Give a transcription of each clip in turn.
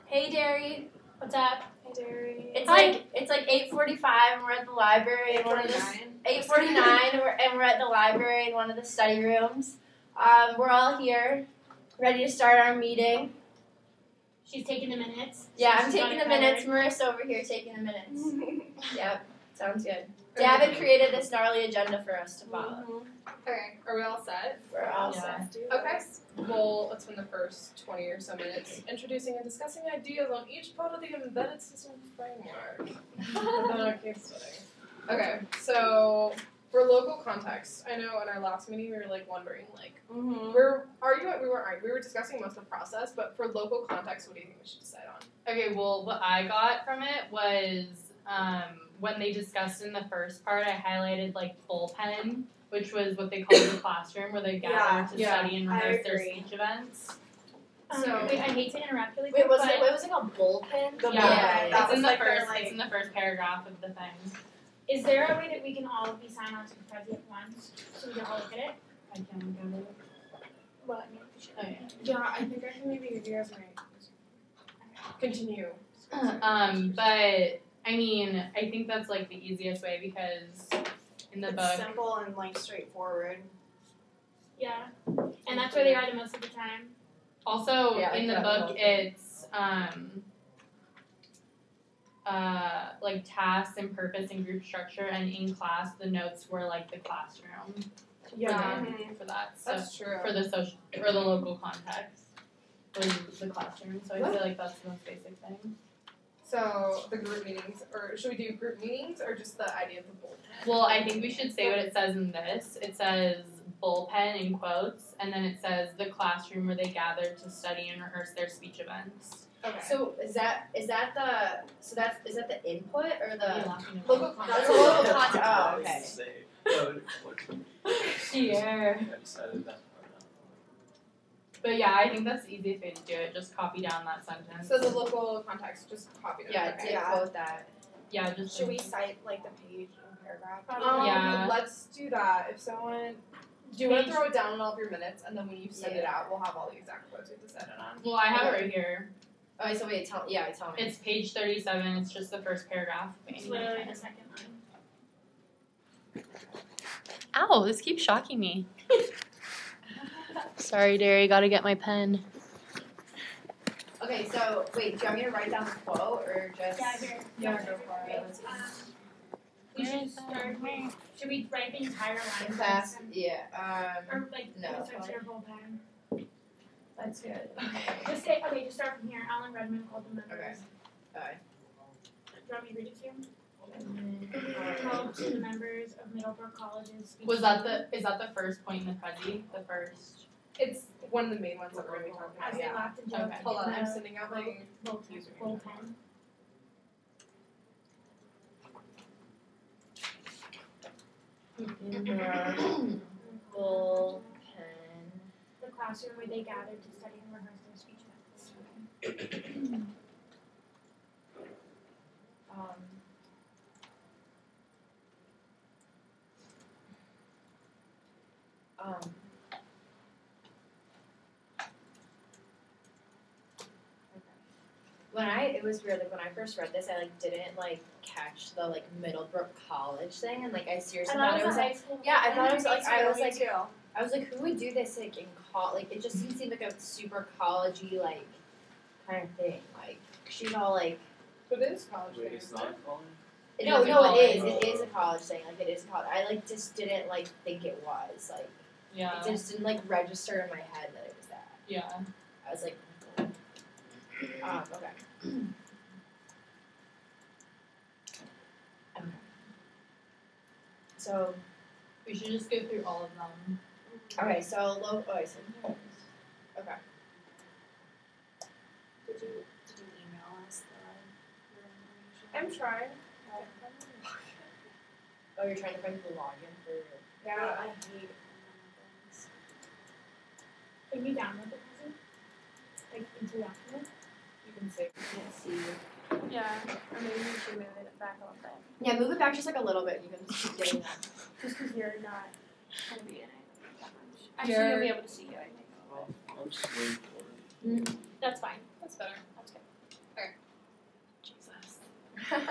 Hey, Derry. What's up? Hey, Derry. It's like 8:45 and we're at the library. 8:49 and we're at the library in one of the study rooms. We're all here, ready to start our meeting. She's taking the minutes. Yeah, So I'm she's taking got the it minutes. covered. Marissa over here taking the minutes. Yep, sounds good. Davin created this gnarly agenda for us to follow. Okay, are we all set? We're all Yeah. set. Okay. Well, let's spend the first 20 or so minutes introducing and discussing ideas on each part of the embedded system framework. Within our case study. Okay, so for local context, I know in our last meeting we were wondering we weren't arguing, we were discussing most of the process, but for local context, what do you think we should decide on? Okay, well, what I got from it was when they discussed in the first part, I highlighted bullpen, which was what they called the classroom, where they gather to study and rehearse their speech events. So- Wait, I hate to interrupt really Wait, quick, was but it? What was it called? Bullpen? Yeah, it's in the was first. their, It's in the first paragraph of the thing. is there a way that we can all be signed on to the Prezi at once so we can all look at it? I can go to it. Well, I mean, we should. Oh, yeah. Yeah, I think I can maybe give you guys my continue. But I mean, I think that's the easiest way because in the It's book, simple and straightforward. Yeah, and that's where they are the most of the time. also Yeah, in the like that book, it's tasks and purpose and group structure, and in class the notes were the classroom. Yeah. For that. So That's true. for the social or the local context was the classroom. So I feel like that's the most basic thing. So the group meetings, or should we do group meetings or just the idea of the bullpen? Well, I think we should say what it says in this. It says bullpen in quotes, and then it says the classroom where they gather to study and rehearse their speech events. Okay. So is that the input or the Local that's context. a local content? Oh, okay. Sure. But yeah, I think that's the easiest way to do it. Just copy down that sentence. So the local context, just copy it. Yeah, Okay. to quote that. Yeah, just Should we cite the page and paragraph? Yeah. Let's do that. If someone, do you want to throw it down in all of your minutes, and then when you send it out, we'll have all the exact quotes we have to set it on. Well, I have it right here. Oh, so wait, tell me. It's page 37. It's just the first paragraph. It's literally the second line. Ow, this keeps shocking me. Sorry, Derry, gotta get my pen. Okay, so wait, do you want me to write down the quote or just? Yeah, here. Yeah, go for it. Let's see. We should start. Should we write the entire line? Fast, first? yeah. Or no, insert fine. your bullpen. That's good. Just start from here. Alan Redmond called them members. Okay. Do you want me to read it to you? Called to the members of Middlebrook College's speech. Is that the first point in the Prezi? The first. It's one of the main ones that we're going to be talking As about. they Yeah. laughed and joked Okay. Hold on, in I'm the sending out my bullpen. Bullpen. The classroom where they gathered to study and rehearse their speech events. It was weird. When I first read this, I didn't catch the Middlebrook College thing, and I seriously thought it was high school. yeah, I thought it was Me too. I was who would do this in college? It just didn't seem like a super collegey kind of thing. She's all But it is college. Wait, thing, it's isn't not it? calling? no, is a no, college. it is a college thing. It is a college. I just didn't think it was Yeah. it just didn't register in my head that it was that. Yeah. I was okay. Okay. So, We should just go through all of them. okay, so okay. Okay. Did you email us your I'm information? trying. Oh, you're trying to find the login for Yeah. I hate things. Can you download the present? Into the document? You can save. can't see. Yeah, or maybe you should move it back a little bit. Yeah, move it back just a little bit. You can keep getting that. Just because you're not. Gonna be in it that much. Actually, you'll be able to see you, I think. Well, I'm just waiting for it. That's fine. That's better. That's good.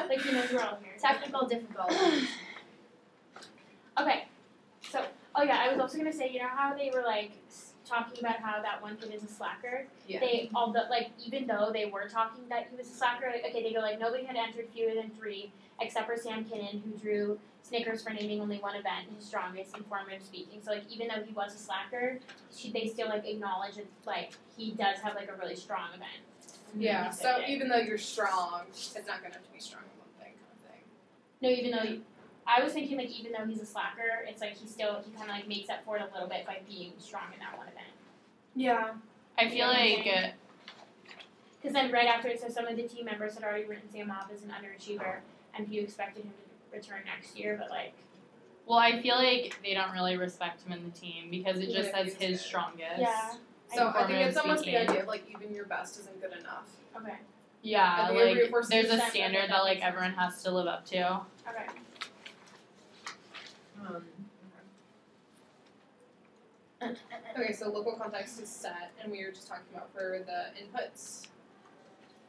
Like he knows we're all here. Technical difficulties. Okay, so I was also gonna say, you know how they were like talking about how that one kid is a slacker. Yeah. They even though they were talking that he was a slacker, like, okay, they go like nobody had entered fewer than 3 except for Sam Kinnan, who drew Snickers for naming only one event, his strongest, informative speaking. So like even though he was a slacker, they still like acknowledge that like he does have like a really strong event. Yeah. So even though you're strong, it's not gonna have to be strong in one thing, kind of thing. No, even though I was thinking like even though he's a slacker, it's like he kind of like makes up for it a little bit by being strong in that one event. Yeah. I feel like Because then right after it says some of the team members had already written Sam off as an underachiever, and you expected him to return next year, but like. well, I feel like they don't really respect him in the team because it just Yeah, says his strongest. Yeah. So I think it's Informative almost the speaking. idea of like even your best isn't good enough. Okay. Yeah, I think it like reinforces there's a that, standard that that like makes sense. everyone has to live up to. Okay. Okay, so local context is set, and we were just talking about for the inputs.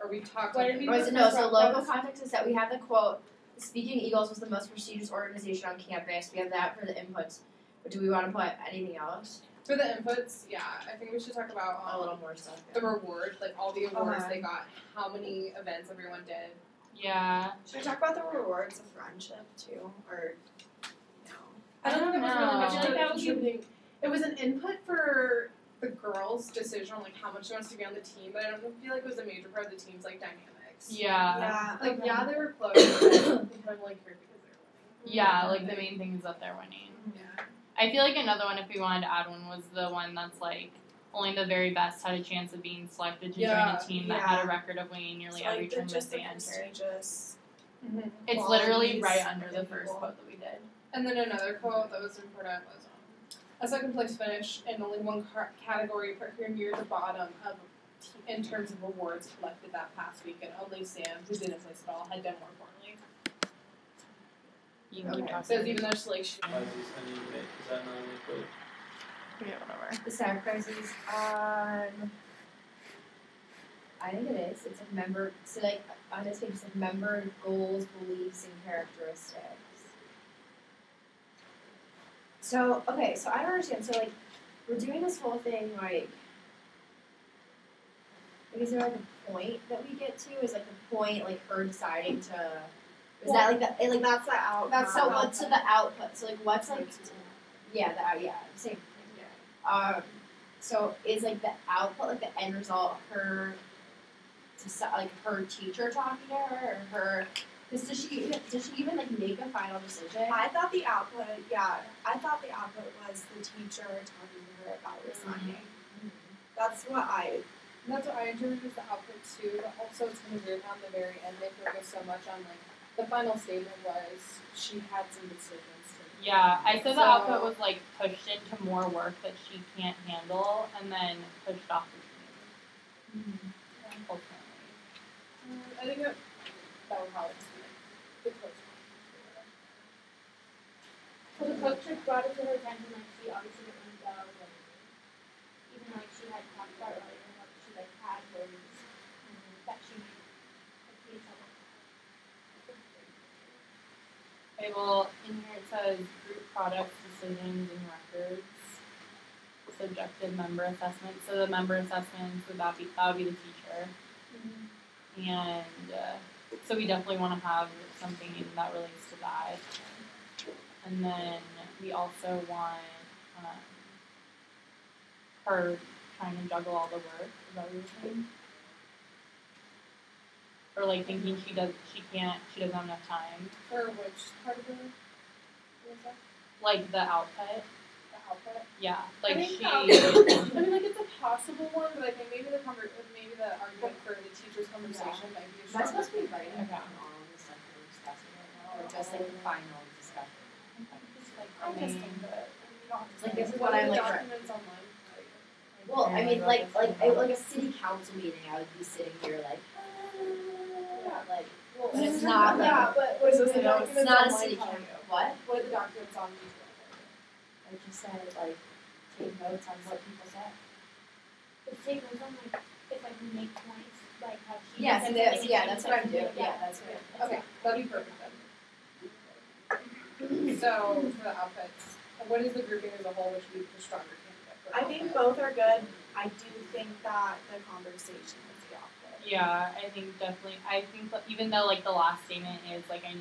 Or we talked What about did we the do? No, so local context is that we have the quote, the Speaking Eagles was the most prestigious organization on campus. We have that for the inputs. But do we want to put anything else? For the inputs, yeah, I think we should talk about A little more stuff. the reward, like all the awards Okay. they got, how many events everyone did. Yeah. Should we talk about the rewards of friendship too, or no? I don't think it was really much I feel like that would be- contributing. It was an input for the girls' decision on like how much she wants to be on the team, but I don't feel like it was a major part of the team's like dynamics. Yeah. Yeah. Like Okay. yeah, they were close. But they kind of like cared because they were winning. Yeah, like the main thing is that they're winning. Yeah. I feel like another one, if we wanted to add one, was the one that's like only the very best had a chance of being selected to Yeah, join a team that had yeah. a record of winning nearly So, every like, tournament just they the entered. prestigious. It's literally qualities right under the in first people. quote that we did. And then another quote that was important was a second place finish and only one category per year at the bottom of in terms of awards collected that past week, and only Sam, who didn't place at all, had done more poorly. You can keep talking. So even though she like she, Why is this any is that not any quote? Yeah, whatever. The sacrifices on. I think it is. It's like member. So like on this page, it's like member goals, beliefs, and characteristics. So okay, so I don't understand. So like, we're doing this whole thing like. Is there like a point that we get to? Is like the point like her deciding to? Is that like the like That's the out. that's so what's the output? So like what's like yeah same. So is like the output like the end result her like her teacher talking to her or her? Does she even like make a final decision? I thought the output was the teacher talking to her about resigning. That's what I. that's what I interpreted as the output too. But also it's kind of weird how in the very end they focus so much on like the final statement was she had some decisions to make. Yeah, I said the So- output was like pushed into more work that she can't handle and then pushed off the team. Ultimately. I think that would probably just be like the close one. So the coach had brought it to her attention, like she obviously didn't go, like even like she had talked about earlier, how she like had words that she had paid trouble. Okay, well, in here it says group products, decisions, and records. Subjective member assessment. So the member assessments that would be the teacher. And so we definitely want to have something that relates to that. And then we also want her trying to juggle all the work. Is that what you're saying? Or like thinking she doesn't have enough time. For which part of the what was that? Like the output. The output? Yeah. Like I think she. the output, I mean like it's a possible one, but I think maybe the argument for the teacher's conversation might be a Am I stronger supposed to be writing Okay. down all of the stuff that we're discussing right now, or just like the final discussion? I just think that we don't have to Like, say this is what what are I'm the like- documents online. Well, I mean, Yeah, like a city council meeting, I would be sitting here like, like, Well, but it's not like yeah, but what is it's the documents not a online city tell council. you? What? What are the documents on these? I just said like take notes on what people said. But take notes on like if like we make points, like how she Yes, said it is. something Yeah, and that's you what said I'm doing. something. Yeah, that's right. Okay, that'd be perfect then. So for the outputs, what is the grouping as a whole, which would be the stronger candidate? For the I think output? both are good. I do think that the conversation is the output. Yeah, I think definitely. I think that even though like the last statement is like I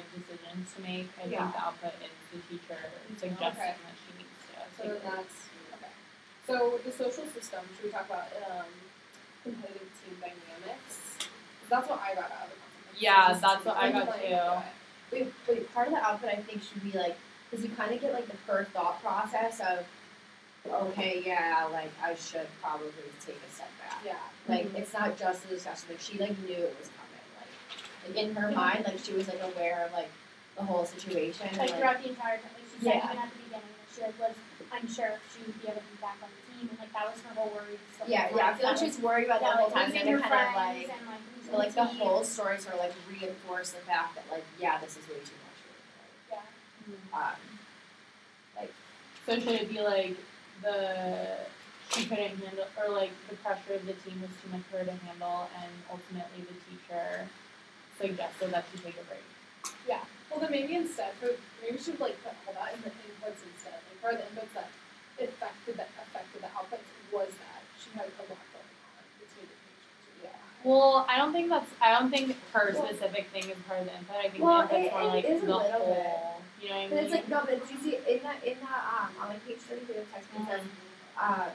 have decisions to make. I Yeah. think the output is the teacher suggesting Okay. that she needs to. So take then that's okay. So the social system, should we talk about competitive team dynamics? 'Cause that's what I got out of the concept. Yeah, that's what I got Like, too. Wait, part of the output I think should be like, because you kind of get like her thought process of, okay, yeah, like I should probably take a step back. Yeah. Like it's not just the discussion. Like she like knew it was coming. Like in her mind, like she was like aware of like the whole situation. Like and, throughout the entire time, like she said Yeah. even at the beginning that she like was unsure if she would be able to be back on the team, and like that was her whole worry. Stuff yeah, like yeah. I that. feel like she's worried about that the whole time, and losing then her it kind of friends like, and like losing but, like the team. whole story sort of like reinforced the fact that like yeah, this is way too much for her. Yeah. So should it be like she couldn't handle, or like the pressure of the team was too much for her to handle, and ultimately the teacher suggested that she take a break. Well, then maybe we should like put all that in the inputs instead. Like for the inputs that affected the outputs was that she had a lot going on between the patients. Yeah. Well, I don't think her specific thing is part of the input. I think Well, the input's more like it is a the little bit. whole. You know what I mean? But it's like no, but you see in that on like page 33 of textbook it says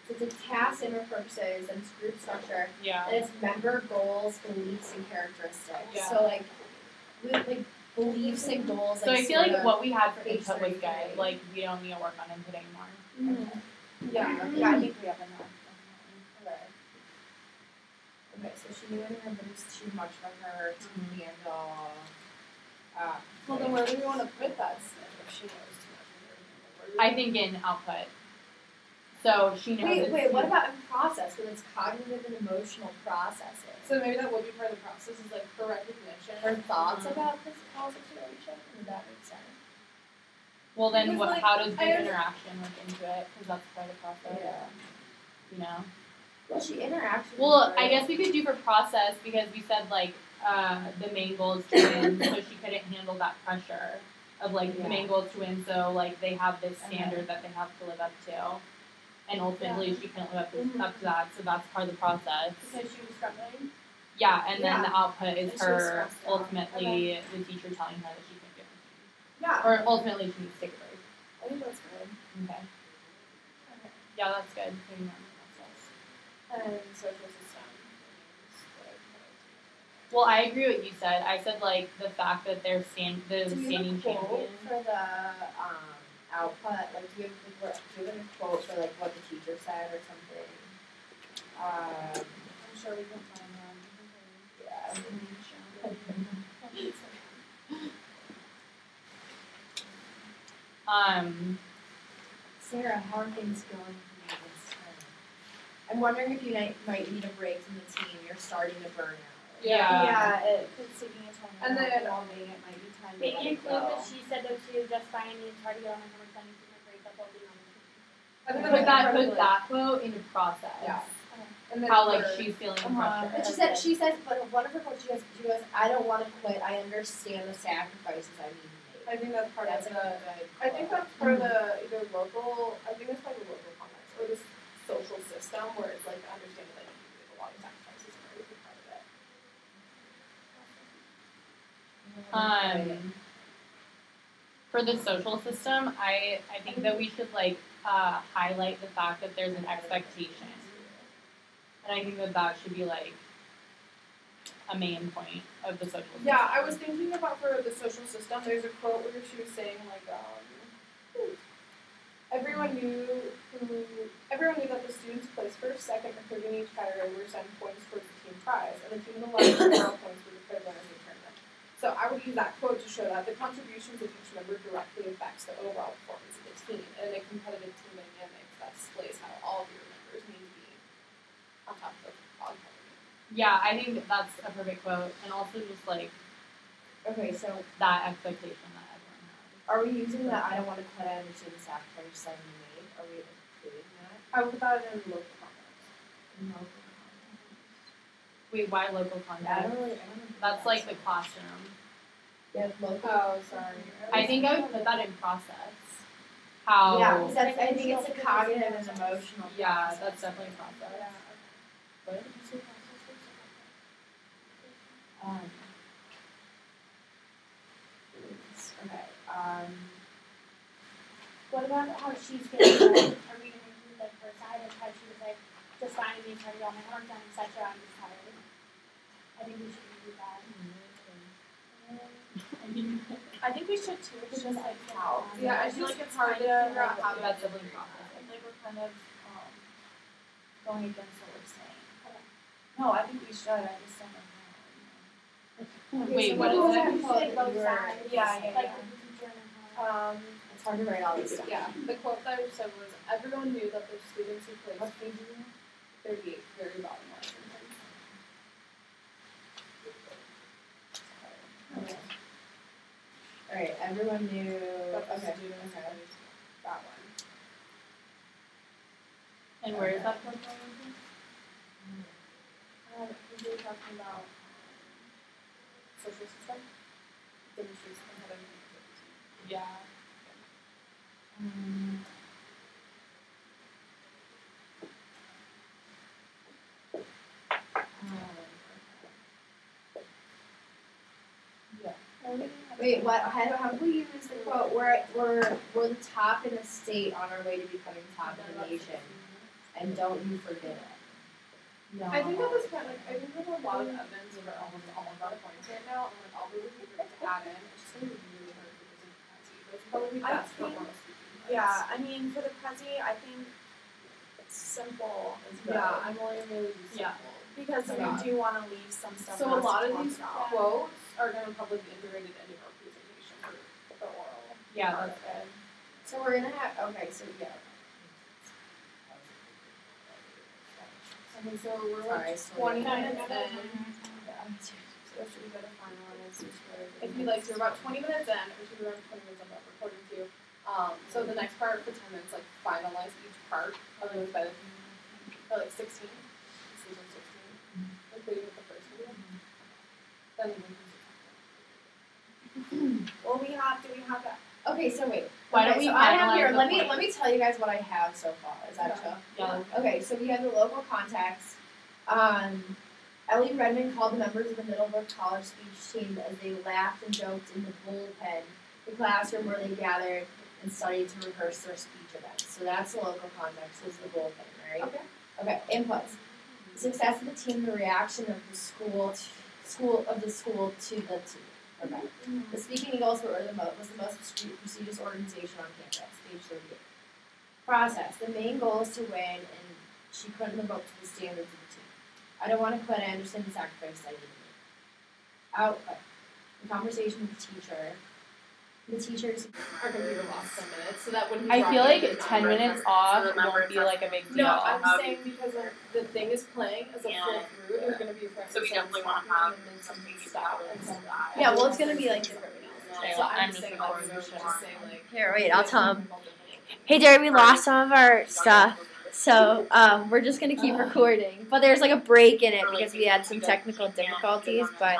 it's like tasks and purposes and it's group structure Yeah. and it's member goals, beliefs, and characteristics. Yeah. So like with like beliefs and goals. So I feel like what we had for page input was 33. good. Like we don't need to work on input anymore. Yeah, I think we have enough. Okay, so she knew in her but it's too much for her to handle. Well, then where do we want to put that stuff if she knows too much of her? I think in output. So she knows. it's Wait, what too- about in process? Because it's cognitive and emotional processing. So maybe that would be part of the process is like her recognition. Her thoughts about this whole situation? Would that make sense? Well, then Because, like, how does I group have- interaction work into it? Because that's part of the process. You know. Well, she interacts with Well, her. I guess we could do for process because we said like the main goal is to win, so she couldn't handle that pressure of like the main goal is to win, so like they have this standard that they have to live up to, and ultimately she couldn't live up to that, so that's part of the process. Because she was struggling. Yeah, and then Yeah. the output is And she was her stressed out. ultimately the teacher telling her that she can't get the Yeah, or ultimately she needs to take a break. I think that's good. Okay. Yeah, that's good. Putting that in the process. And social system. Well, I agree with what you said. I said like the fact that they're Do you standing have a quote champion. for the output? Like, do you have a quote for like what the teacher said or something? I'm sure we can find one. Yeah. Sarah, how are things going for you this time? I'm wondering if you might need a break from the team. You're starting to burn out. Yeah. It's taking a toll And on then- the well-being. It might be time to Maybe let it include go. that she said though too, just fine and it's hard to get on my homework done and keep my grades up while being on the team. I think Put that quote into process. Yeah. And then How like for- she's feeling Uh-huh. But pressure. she says, but one of her quotes, she goes, I don't want to quit. I understand the sacrifices I need to make. I think that's part That's of like the. a good I think quote. that's part of the either local. I think it's part of the local context or the social system where it's like understanding that you make a lot of sacrifices in order to be part of it. For the social system, I think that we should like highlight the fact that there's an expectation, and I think that should be like a main point of the social system. Yeah, I was thinking about for the social system. There's a quote where she was saying like, everyone knew that the students placed first, second, or third in each category were assigned points towards the team prize, and the team in the largest overall points were declared winners of the tournament. So I would use that quote to show that the contributions of each member directly affects the overall performance of the team, and in a competitive team dynamic that displays how all of your members need to be on top of the Yeah, I think that's a perfect quote, and also just like Okay, so that expectation that everyone has. are we using the I don't want to quit, I understand the sacrifice I made? Are we including that? I would put that in local context. No. Wait, why local I content? don't know. That's like the classroom. Yeah, local. Oh, sorry. I think I would put that in process. How? Yeah, because I think it's a cognitive and emotional. Yeah, process. that's definitely process. What? Okay. What about how she's feeling? Are we gonna include like her side of how she was like just finding me trying to get all my homework done, etc. I'm just tired. I think we should include that. I think we should too. It's just like how. Yeah, I feel like it's hard to figure out how That's definitely process. Like we're kind of going against what we're saying. No, I think we should. I just don't know how. Wait, so what what is was it? that? Like both sides. Yeah. Like the teacher and her. It's hard to write all this stuff. Yeah, the quote that I said was, everyone knew that the students who placed 38, very bottom line sometimes. Okay. All right. Everyone knew. That the Okay. students who Okay. placed that one. And where is that quote from? We were talking about social system. Demonstrates how to Yeah. Wait, what? How do we use the quote? We're the top in the state on our way to becoming top in the nation, and don't you forget it. No. I think at this point, like, I think there's a lot of evidence over almost all of our points right now, and like all those papers to add in, it's just gonna be really hard for this Prezi. Those are probably I best for think- oral speaking. Yeah, I mean for the Prezi, I think simple is good. Yeah, I'm only really using Yeah. simple. Because Yeah. we do want to leave some stuff. So for a us lot to of talk these about. quotes are gonna probably be integrated into our presentation for the oral. Yeah, that's good. So we're gonna have. Okay, so yeah. Okay, so we're Sorry, like so 20 yeah. minutes in. So should we go to final analysis? If you like, so we're about 20 minutes in, or should we run 20 minutes on that recording too? So the next part for 10 minutes, like finalize each part of the by or like 16. Season 16, including with the first video. Then Well, do we have that? Okay, so wait. Why Okay, don't we so I have finalize here. the Let points? me tell you guys what I have so far. Is that chill? Yeah. Okay, so we have the local contacts. Ellie Redmond called the members of the Middlebrook College speech team as they laughed and joked in the bullpen, the classroom where they gathered and studied to rehearse their speech events. So that's the local context, is the bullpen, right? Okay. Okay, inputs. The success of the team, the reaction of the school to the team. Okay. The Speaking Eagles was the most prestigious organization on campus, page 38. Process. The main goal is to win, and she couldn't live up to the standards of the team. I don't want to quit. I understand the sacrifice I need to make. Output. The conversation with the teacher. The teachers. our computer lost 10 minutes, so that wouldn't. I drop feel it like in 10 number. minutes off won't be like a big deal. No, I'm saying because like, the thing is playing as a full through, there's going to be a So we definitely want to have something stop and some Yeah, well, it's gonna be like different. Okay, So well, I'm I'm just just saying, recording like, shit. just saying like. Here, wait, I'll tell him. Hey, Jerry, we lost some of our stuff, so we're just gonna keep recording. But there's like a break in it because we had some technical difficulties. But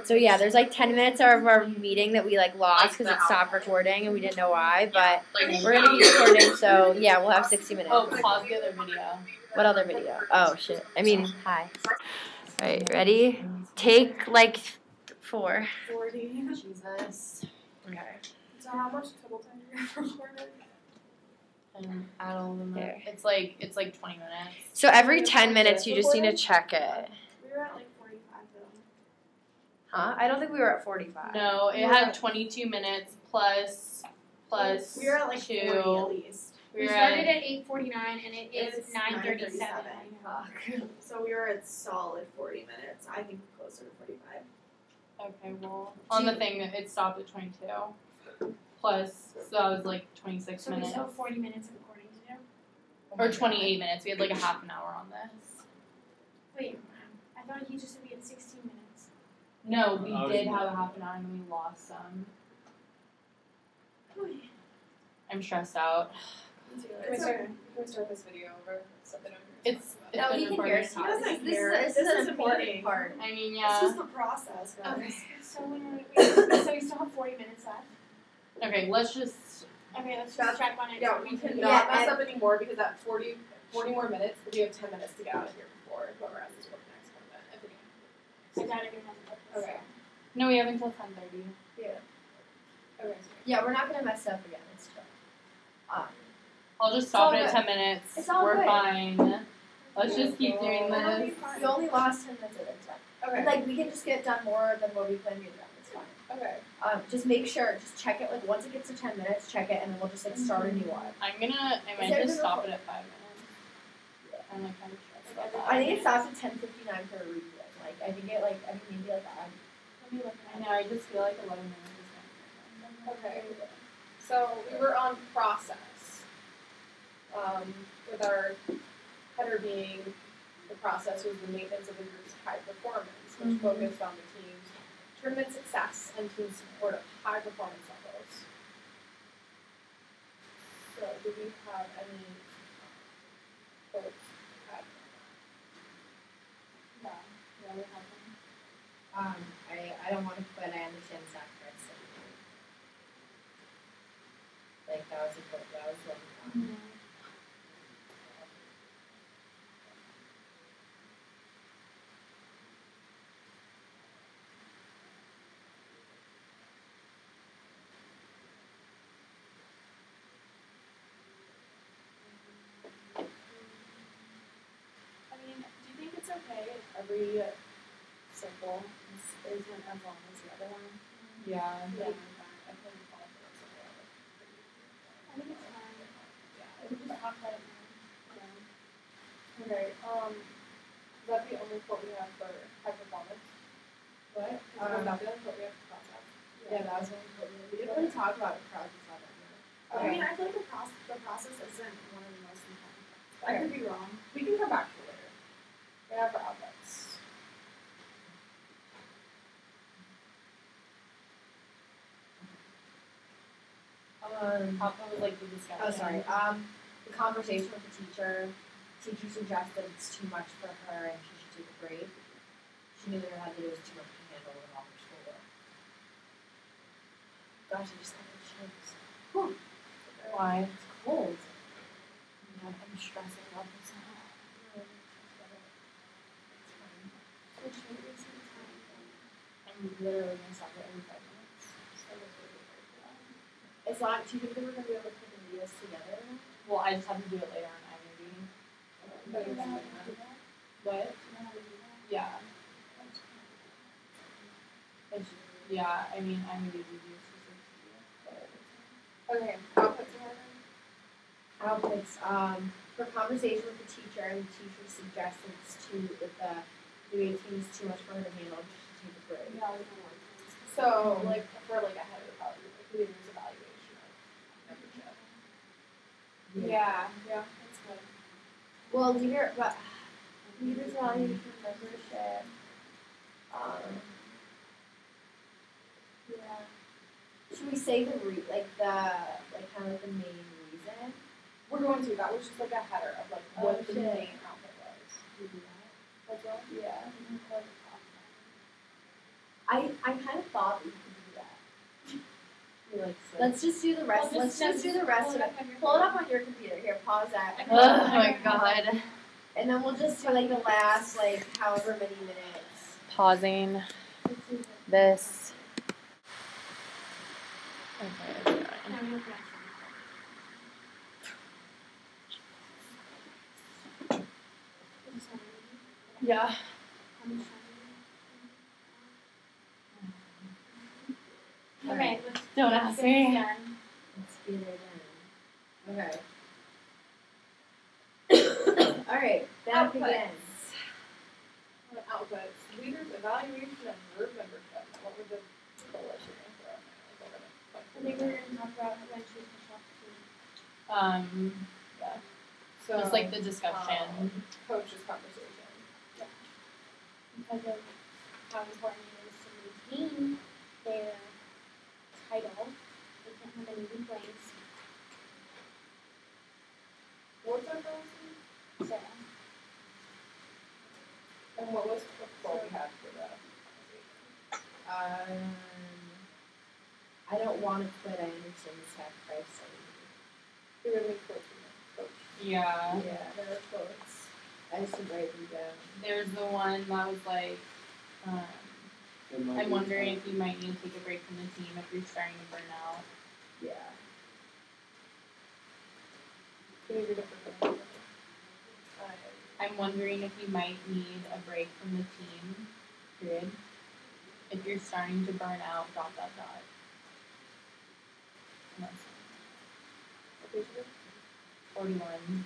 so yeah, there's like 10 minutes of our meeting that we like lost because it stopped recording and we didn't know why. But we're gonna keep recording, so yeah, we'll have 60 minutes. Oh, pause the other video. What other video? Oh shit. I mean, hi. All right, ready? Take like 4. 40. Jesus. Okay. So how much total time do you have recorded? And add all of them up. There. It's like 20 minutes. So every 10 minutes, you just need to check it. We were at like 45 though. Huh? I don't think we were at 45. No, it had 22 minutes plus We were at like 40 at 2. least. We were started at at 8:49 and it is It's 9:37. Fuck. So we were at solid 40 minutes. I think closer to 45. okay. Well, on the thing it stopped at 22. Plus, so that was like 26 So we minutes still have 40 minutes of recording to do. or 28 minutes. We had like a half an hour on this. Wait, I thought you just said we had 16 minutes. No, we I was- did have a half an hour and we lost some. I'm stressed out. Can we start this video over? Something over. It's No, been he can recorded. hear us. He doesn't This care. is This an is a important meeting. part. I mean, This yeah. is the process, guys. Okay. So we still have 40 minutes left. Okay, let's just. Okay, let's just That's- check on it. Yeah, we cannot Yeah, mess and- up anymore because at 40 more minutes, we have 10 minutes to get out of here before whoever has this work next one. If I doubt it has Okay. No, we have until 10:30. Okay. Yeah, we're not gonna mess up again. It's chill. I'll just It's stop all it at good. 10 minutes. It's all We're good. fine. Let's just keep doing this. We only lost 10 minutes of it. It's fine. Okay. Like we can just get done more than what we planned to get done. It's fine. Okay. Just make sure, just check it. Like once it gets to 10 minutes, check it, and then we'll just like start a new one. I might there just gonna- stop it at 5 minutes. I'm like kind of stressed about that. I think it stops at 10:59 for a replay. Like I think maybe like I know, I just feel like 11 minutes is not Okay. So we were on process. With our header being the process was the maintenance of the group's high performance, which focused on the team's tournament success and team support of high performance levels. So do we have any folks add on that? Yeah, we have them. I don't want to quit. I understand sacrifice. Like that was one. I mean, do you think it's okay if every circle isn't as long as the other one? Yeah. Yeah. I feel like all of those are I think it's fine. We can just talk about it now. Okay. Is that the only quote we have for high performance? What? Was that the only quote we have for process? Yeah, that was one. We didn't really talk about the project on that. I mean, I feel like the process isn't one of the most important parts. I could be wrong. We can come back to it later. We have our outlets. Top one was like the discussion. Oh, sorry. The conversation with the teacher. Teacher suggests that it's too much for her and she should take a break. She knew that it was too much to handle with all her schoolwork. Gosh, I just got the chills. Why? It's cold. I'm stressing about this now. I'm literally gonna stop it every 5 minutes. As long do you think that we're gonna be able to put the videos together? Well, I just have to do it later on iMovie. What? Yeah. Yeah, I mean, iMovie is easier to Okay. Outputs are Outputs, for conversation with the teacher, and the teacher suggests that the UA team is too much for her to handle, and she should take a break. So, like, for like a header evaluation, like leader's evaluation of membership. Yeah, that's good. Well, leaders evaluation membership. Yeah. Should we say the kind of the main reason? We're going to. That was just like a header of like what the shit. main output was. We do that. That's well. Yeah. I kind of thought we could do that. Let's just do the rest. Let's just do the rest of it. Pull it up on your computer. Here, pause that. Oh my god. And then we'll just do like the last however many minutes. Pausing this. Okay. Yeah. Okay, let's Don't ask get me. this done. Let's get it in. Okay. Alright, that Outputs. begins. Outputs. Leaders evaluation of group membership. What would the coalition for us? I think we're going to talk about eventually the Yeah. So Just like the discussion. coach's conversation. because of how important it is to maintain their title. They can't have any complaints. What's our policy? So And what was the goal we had for that? I don't want to quit. I understand the sacrifice. We were really close to that. Yeah. Yeah, there are quotes. I just didn't write them down. There's the one that was like, I'm wondering if you might need to take a break from the team if you're starting to burn out. Yeah. Can you read it for me? I'm wondering if you might need a break from the team, period. If you're starting to burn out, ... And that's What page is it? 41.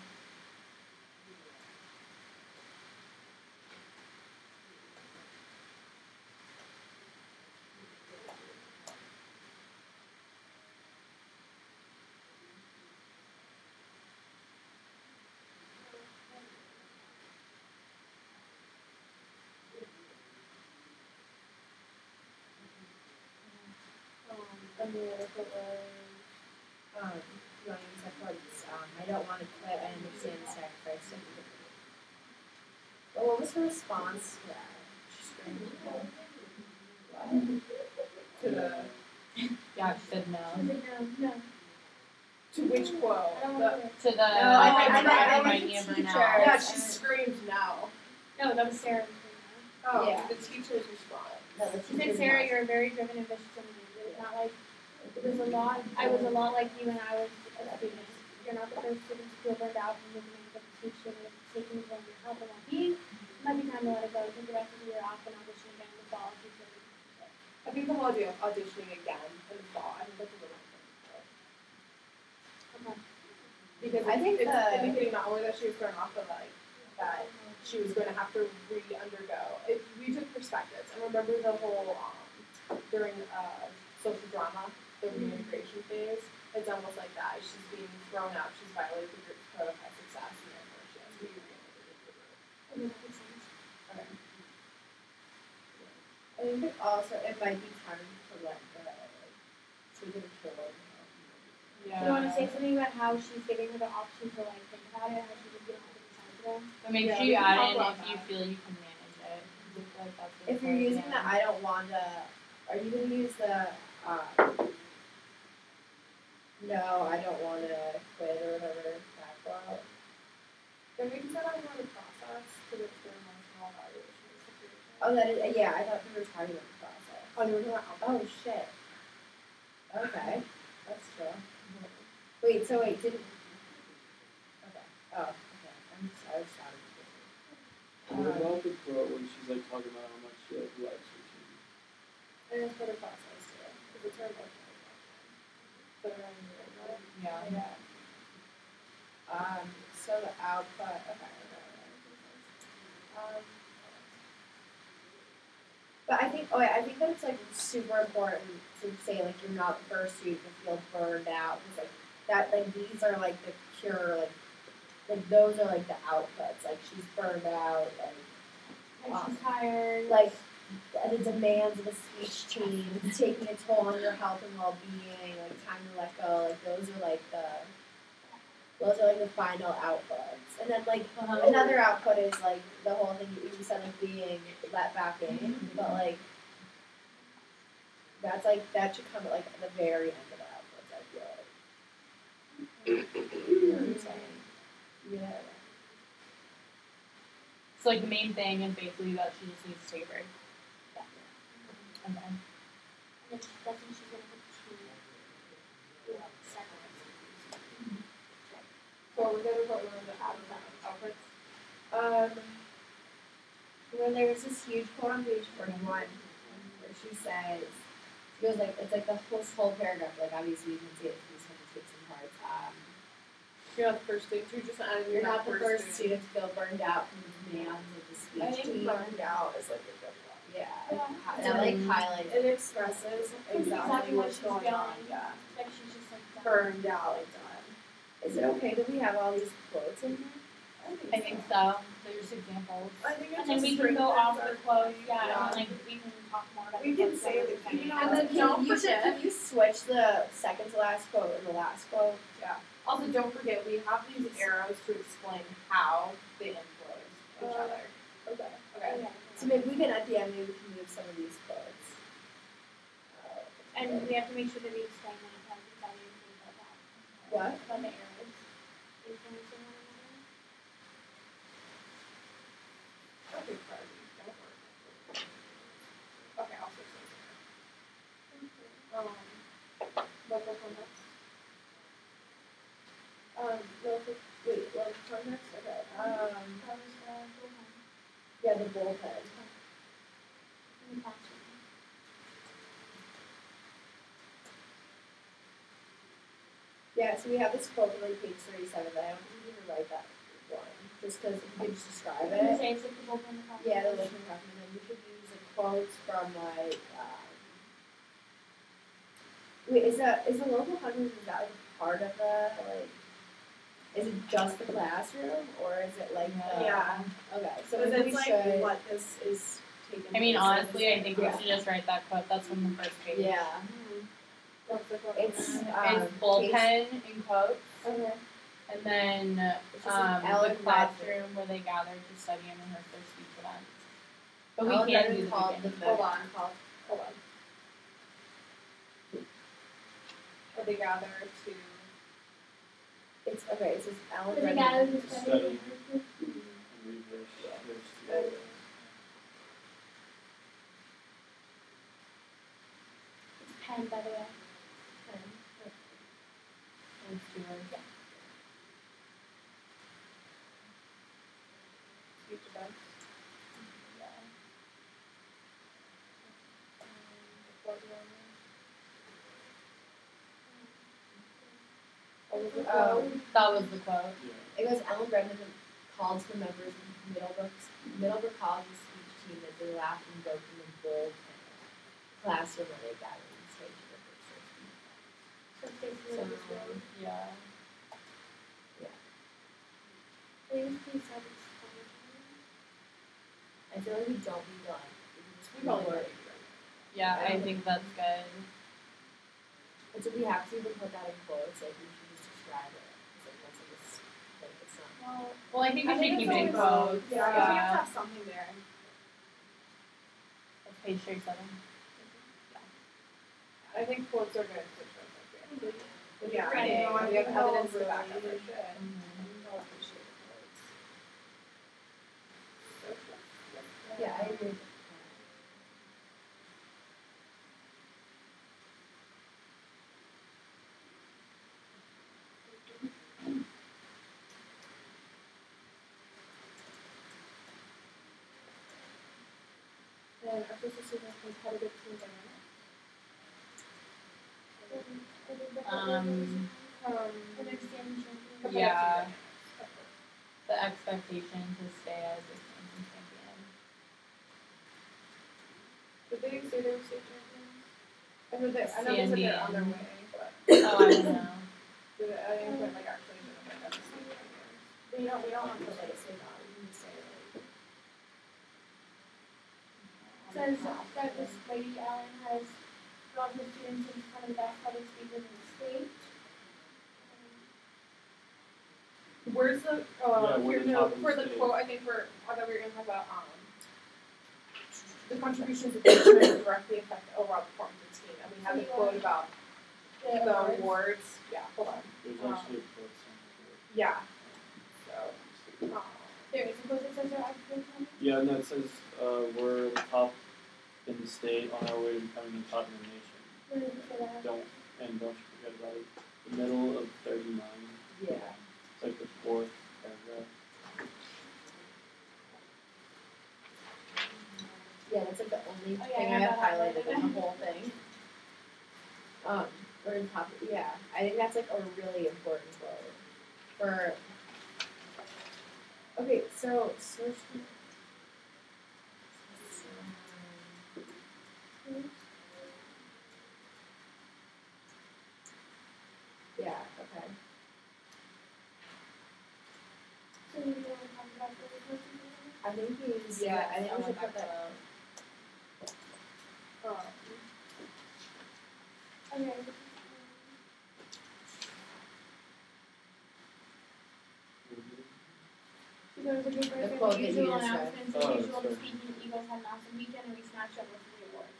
And the other quote was, You want to use that quote? I don't want to quit. I understand the sacrifice. But what was her response to that? She screamed. to the, Yeah, she said no. No. to which quote? I don't The- want to. To the, I might meant need a the burnout. teacher. Yeah, she screamed no. No, that was Sarah. Oh, Yeah. the teacher's response. No, the She said, teacher's Sarah, not. you're a very driven, ambitious individual. It's not like it was a lot. I was a lot like you when I was a student. You're not the first student to feel burned out from the demands of the teacher and taking from your health and well-being. It might be time to let it go. Take the rest of the year off and audition again in the fall. If you feel like it. I think the whole idea of auditioning again in the fall, I think that's a really important Okay. because I think it's the- indicating not only that she was thrown off, but like that she was going to have to re-undergo. We took perspectives, and remember the whole during social drama, the reintegration phase. It's almost like that. She's being thrown out. She's violated the group's code of high success, and therefore she has to be reintegrated. Okay, that makes sense. Okay. I think it also it might be time to let the take it a kill. Yeah. Do you want to say something about how she's giving her the option to like think about it, how she just don't have to be sensible? But make Yeah, sure we you can add talk in about if you that. feel you can manage it. I feel like that's If you're using the I don't want to, are you going to use the no, I don't want to quit or whatever that quote? Then we can set out more of the process to the emotional evaluation situation. Oh, that is, yeah, I thought we were talking about the process. Oh, you were talking about Oh, shit. Okay, that's true. Wait, didn't. Okay, oh, okay. I was sorry. What about the quote when she's like talking about how much she like likes her team? And it's for the process too, because it's her emotional reaction. So they're on the right. Yeah. So the output, okay. But I think that it's like super important to say like you're not the first student to feel burned out because like that like these are like the cure like those are like the outputs like she's burned out Like she's tired. like the demands of a speech team taking a toll on your health and well-being like time to let go like those are like the final outputs and then like another output is like the whole thing you said like being let back in but like that's like that should come at like the very end of the outputs I feel like you know what I'm saying yeah So like the main thing is basically that she just needs to take a break. Okay. And then that's when she's gonna continue. Like, seconds. So what was the other quote we wanted to add with that outputs? Well, there was this huge quote on page 41 where she says, she goes like, it's like this whole paragraph, like obviously you can see it, you just have to take some parts. You're not the first student. You're just adding. You're not the first student to feel burned out from the demands of the speech I think team. burned out is like a good one. Yeah, that like highlights. It expresses exactly what's she's going on. feeling. Yeah. Like she's just like done. Burned out, like done. Is it okay that we have all these quotes in here? I think so. There's examples. I think it's And then just we can go off strengthens the quotes, Yeah. and like we can talk more about We the can quotes say that that, we're you know, And then don't can forget. you switch the second to last quote and the last quote? Also, don't forget we have these arrows to explain how they influence each other. Okay. Okay. So maybe we can at the end maybe we can move some of these quotes. And we have to make sure that we explain that, like, that we about that. What? About the arrows. Influencing one another. Okay, priority. Don't worry. Okay, I'll fix those. Local context. Local context? Okay. That was bullpen. Yeah, the bullpen. In the classroom. Yeah, so we have this quote on like page 37, but I don't think we need to write that one, just because we can just describe I'm gonna it. say it's like the bullpen in the classroom. Yeah, the local context, and then we could use a quote from like, wait, is the local context, is that like part of the, like, is it just the classroom, or is it like the? Yeah. Okay, so Because maybe it's we like should. what this is taken. I mean, from. honestly, I think we Yeah. should just write that quote. That's from the first page. Yeah. What's the quote? It's, It's bullpen in quotes, Okay. and then It's just like Ellen the classroom where they gathered to study and rehearse their speech event. But we Ellen can't Redmond do the called beginning. the Hold on. Hold on. Or they gather to. It's okay. It says Ellen But the Redmond. guy who's Study. studying. And reverse their skill. It's pen, by the way. Those two words. Speech events. That was the quote. Yeah. It goes Ellen Redmond called to the members of Middlebrook College's speech team as they laughed and joked in the bullpen classroom where they gathered and stayed to rehearse their speech. So it's basically this road. Yeah. Please have this. I feel like we don't need to like we can just We probably reword already it. do that. Yeah, I think that's good. But do we have to even put that in quotes? Like we should just describe it. It's like that's like it's like it's not. Well, I think we should it's keep it in always- quotes. Yeah, 'cause we have to have something there. That's page 37. I think quotes are good to show something. Yeah, Reading, I we have know evidence to back up really our shit. I'll appreciate the quotes. Yeah, I agree. Then official student competitive team dynamic. Understanding champion. Yeah. The expectation to stay as a champion. Did they say they were state champions? I know they said they're on their CND. way, but Oh, I don't know. I didn't put like actually didn't put that as state champions. We don't have to like say that. We can just say like. Says that this lady Ellen has brought her students into some of the best public speakers in the state. Where's the Yeah, where here, the no, top for of the the quote? I think I thought we were gonna talk about the contributions of each member directly affect the overall performance of the team, and we have the quote about the awards. Yeah, hold on. There's actually a quote somewhere. Yeah. So, There is a quote that says their occupation. Yeah, no, it says we're the top in the state on our way to becoming the top in the nation. Where does it say that? Don't forget about it. The middle of 39. Yeah. It's like the fourth paragraph. Yeah, that's like the only Oh, yeah, thing I I have have that highlighted highlighted. in the whole thing. We're in top. Yeah, I think that's like a really important quote for. Okay, so social. Yeah. Okay. So you want to talk about the person? I think he's. Yeah, I think I we want should put that that. Okay. She goes, Pacific The First, quote the that usual you just read. announcements, Oh, the that's usual, the good. speaking, the Eagles had an awesome weekend, and we snatched up most of the awards.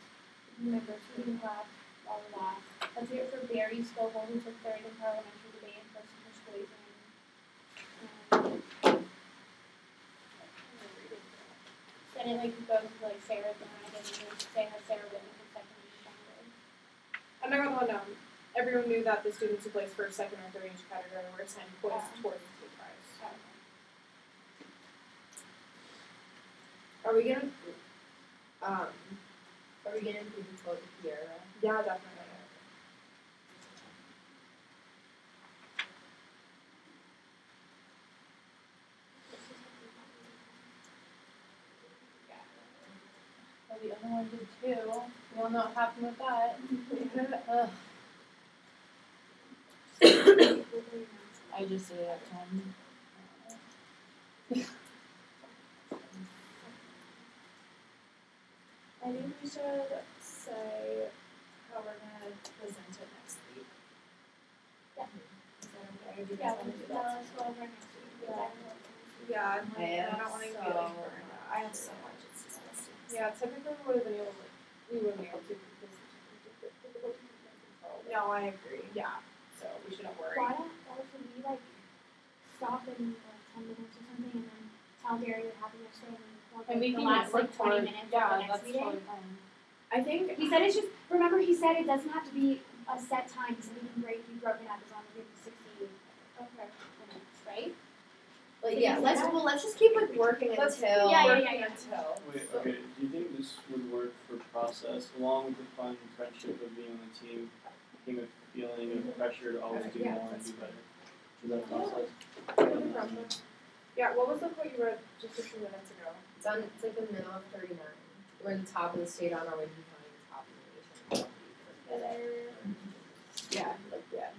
Remember, speaking class, blah, blah, blah. Let's hear it for Barry Scoville, who took third in parliamentary debate and first in persuasion. Then it like goes to like Sarah, and I didn't even say how Sarah Whitman was second in December. I'm not gonna let down. Everyone knew that the students who placed first, second, or third in each category were assigned points towards the state prize. Are we gonna include the quote here? Yeah, definitely. Well, the other one did too. We all know what happened with that. Ugh. I just did it at 10. I think we should say how we're gonna present it next week. Yeah. Is that okay? Do you Yeah, guys wanna do well, that? let's go over next week. Yeah, I am don't want to so get like burned Yeah, out. I have so much, it's disgusting. Yeah, typically we would have been able to, we wouldn't be able to because No, I agree. yeah, so we shouldn't worry. Why don't should we like stop in like 10 minutes or something and then tell Gary what happened yesterday and then And we the can last like 20 record. minutes Yeah, of the next that's meeting? totally fine. I think He said it's just, remember he said it doesn't have to be a set time, he said we can be broken up as long as we have 60 minutes, right? Like, Did yeah, you say let's, that? well, let's just keep like working Let's until. Yeah, working yeah. until. Wait, okay, do you think this would work for process, along with the fun friendship of being on the team, came a feeling of pressure to always do Yeah, more and that's do better? Is that process? Yeah, what was the quote you read just a few minutes ago? It's like the middle of 39. We're in the top of the state on our way to becoming the top of the nation. Yeah, like, yeah.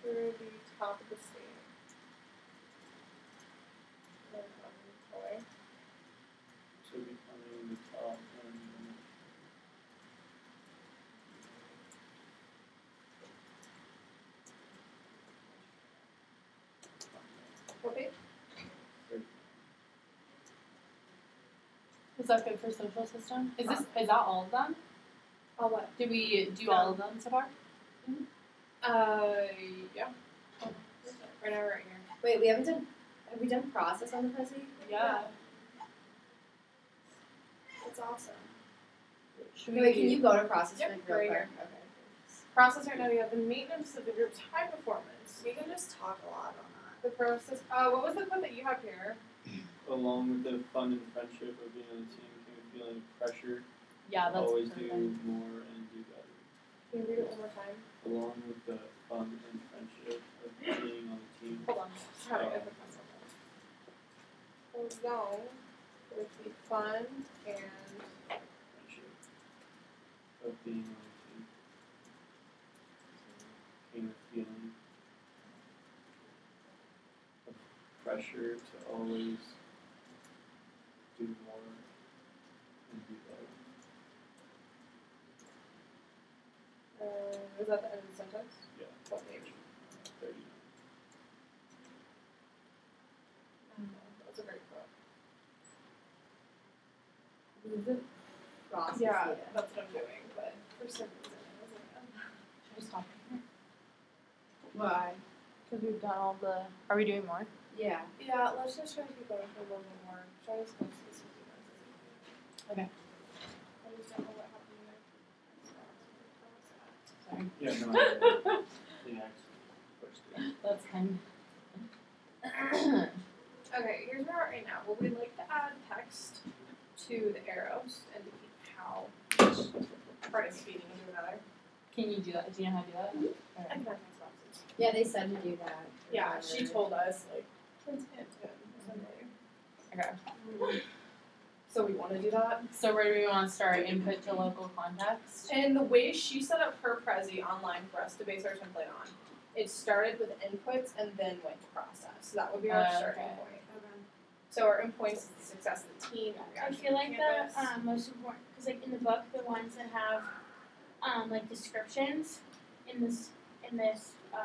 We're the top of the state. So becoming the top and What page? Is that good for social system? Is that all of them? Oh, what? Did we do all of them so far? Yeah. Right now, right here. Wait, have we done process on the Prezi? Yeah. It's awesome. Should Wait, can you go to process Yep, like real right quick? here. Okay. Process right now, we have the maintenance of the group's high performance. We can just talk a lot on that. The process. What was the quote that you have here? along with the fun and friendship of being on the team came a feeling of pressure Yeah, to that's always perfect. do more and do better. Can you read it one more time? Along with the fun and friendship of being on the team. Hold on. Sorry, I put myself on. Along with the fun and Friendship of being on the team. Came a feeling of pressure to always do more and do better. is that the end of the sentence? Yeah. What page? 39. That's a great quote. The process. Yeah, that's what I'm doing, but for some reason it wasn't. Should we stop here? Why? Because we've done all the. Are we doing more? Yeah. Yeah, let's just try to keep going for a little bit more. Try as close to this 50 minutes as we can. Okay. I just don't know what happened there. Sorry. Yeah, no, the actual question. That's fine. Okay, here's where we're at right now. Well, we'd like to add text to the arrows to indicate how each part is feeding into another. Can you do that? Do you know how to do that? I Okay. can add text boxes. Yeah, they said to do that. Yeah, she told us, like, hint, hint, hint, essentially. Okay. So we want to do that. So where do we want to start? Input to local context. And the way she set up her Prezi online for us to base our template on, it started with inputs and then went to process. So that would be our starting Okay. point. So our endpoint is the success of the team. And I reaction feel to like campus. the most important, because like in the book, the ones that have like descriptions in this what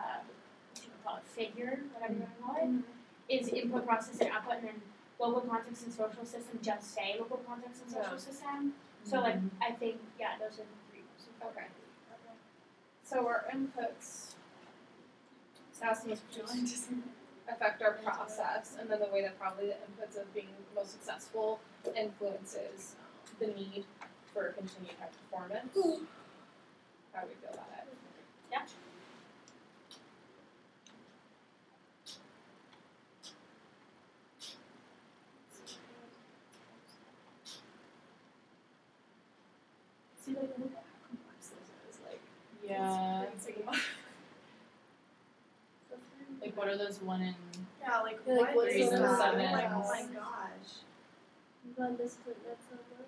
you call it, figure, whatever you want to call it, is input, process, and output, and then local context and social system just say local context and social system. So like I think those are the three most important. Okay. So our inputs, SASMs just affect our process, and then the way that probably the inputs of being most successful influences the need for continued high performance. How do we feel about it? Yeah. See, like, look at how complex this is. Like, Yeah. it's crazy. Like, what are those 1 in? Yeah, like Yeah, like, what what's is the that? sevens? Like, oh my gosh. Run this clip, that's not good.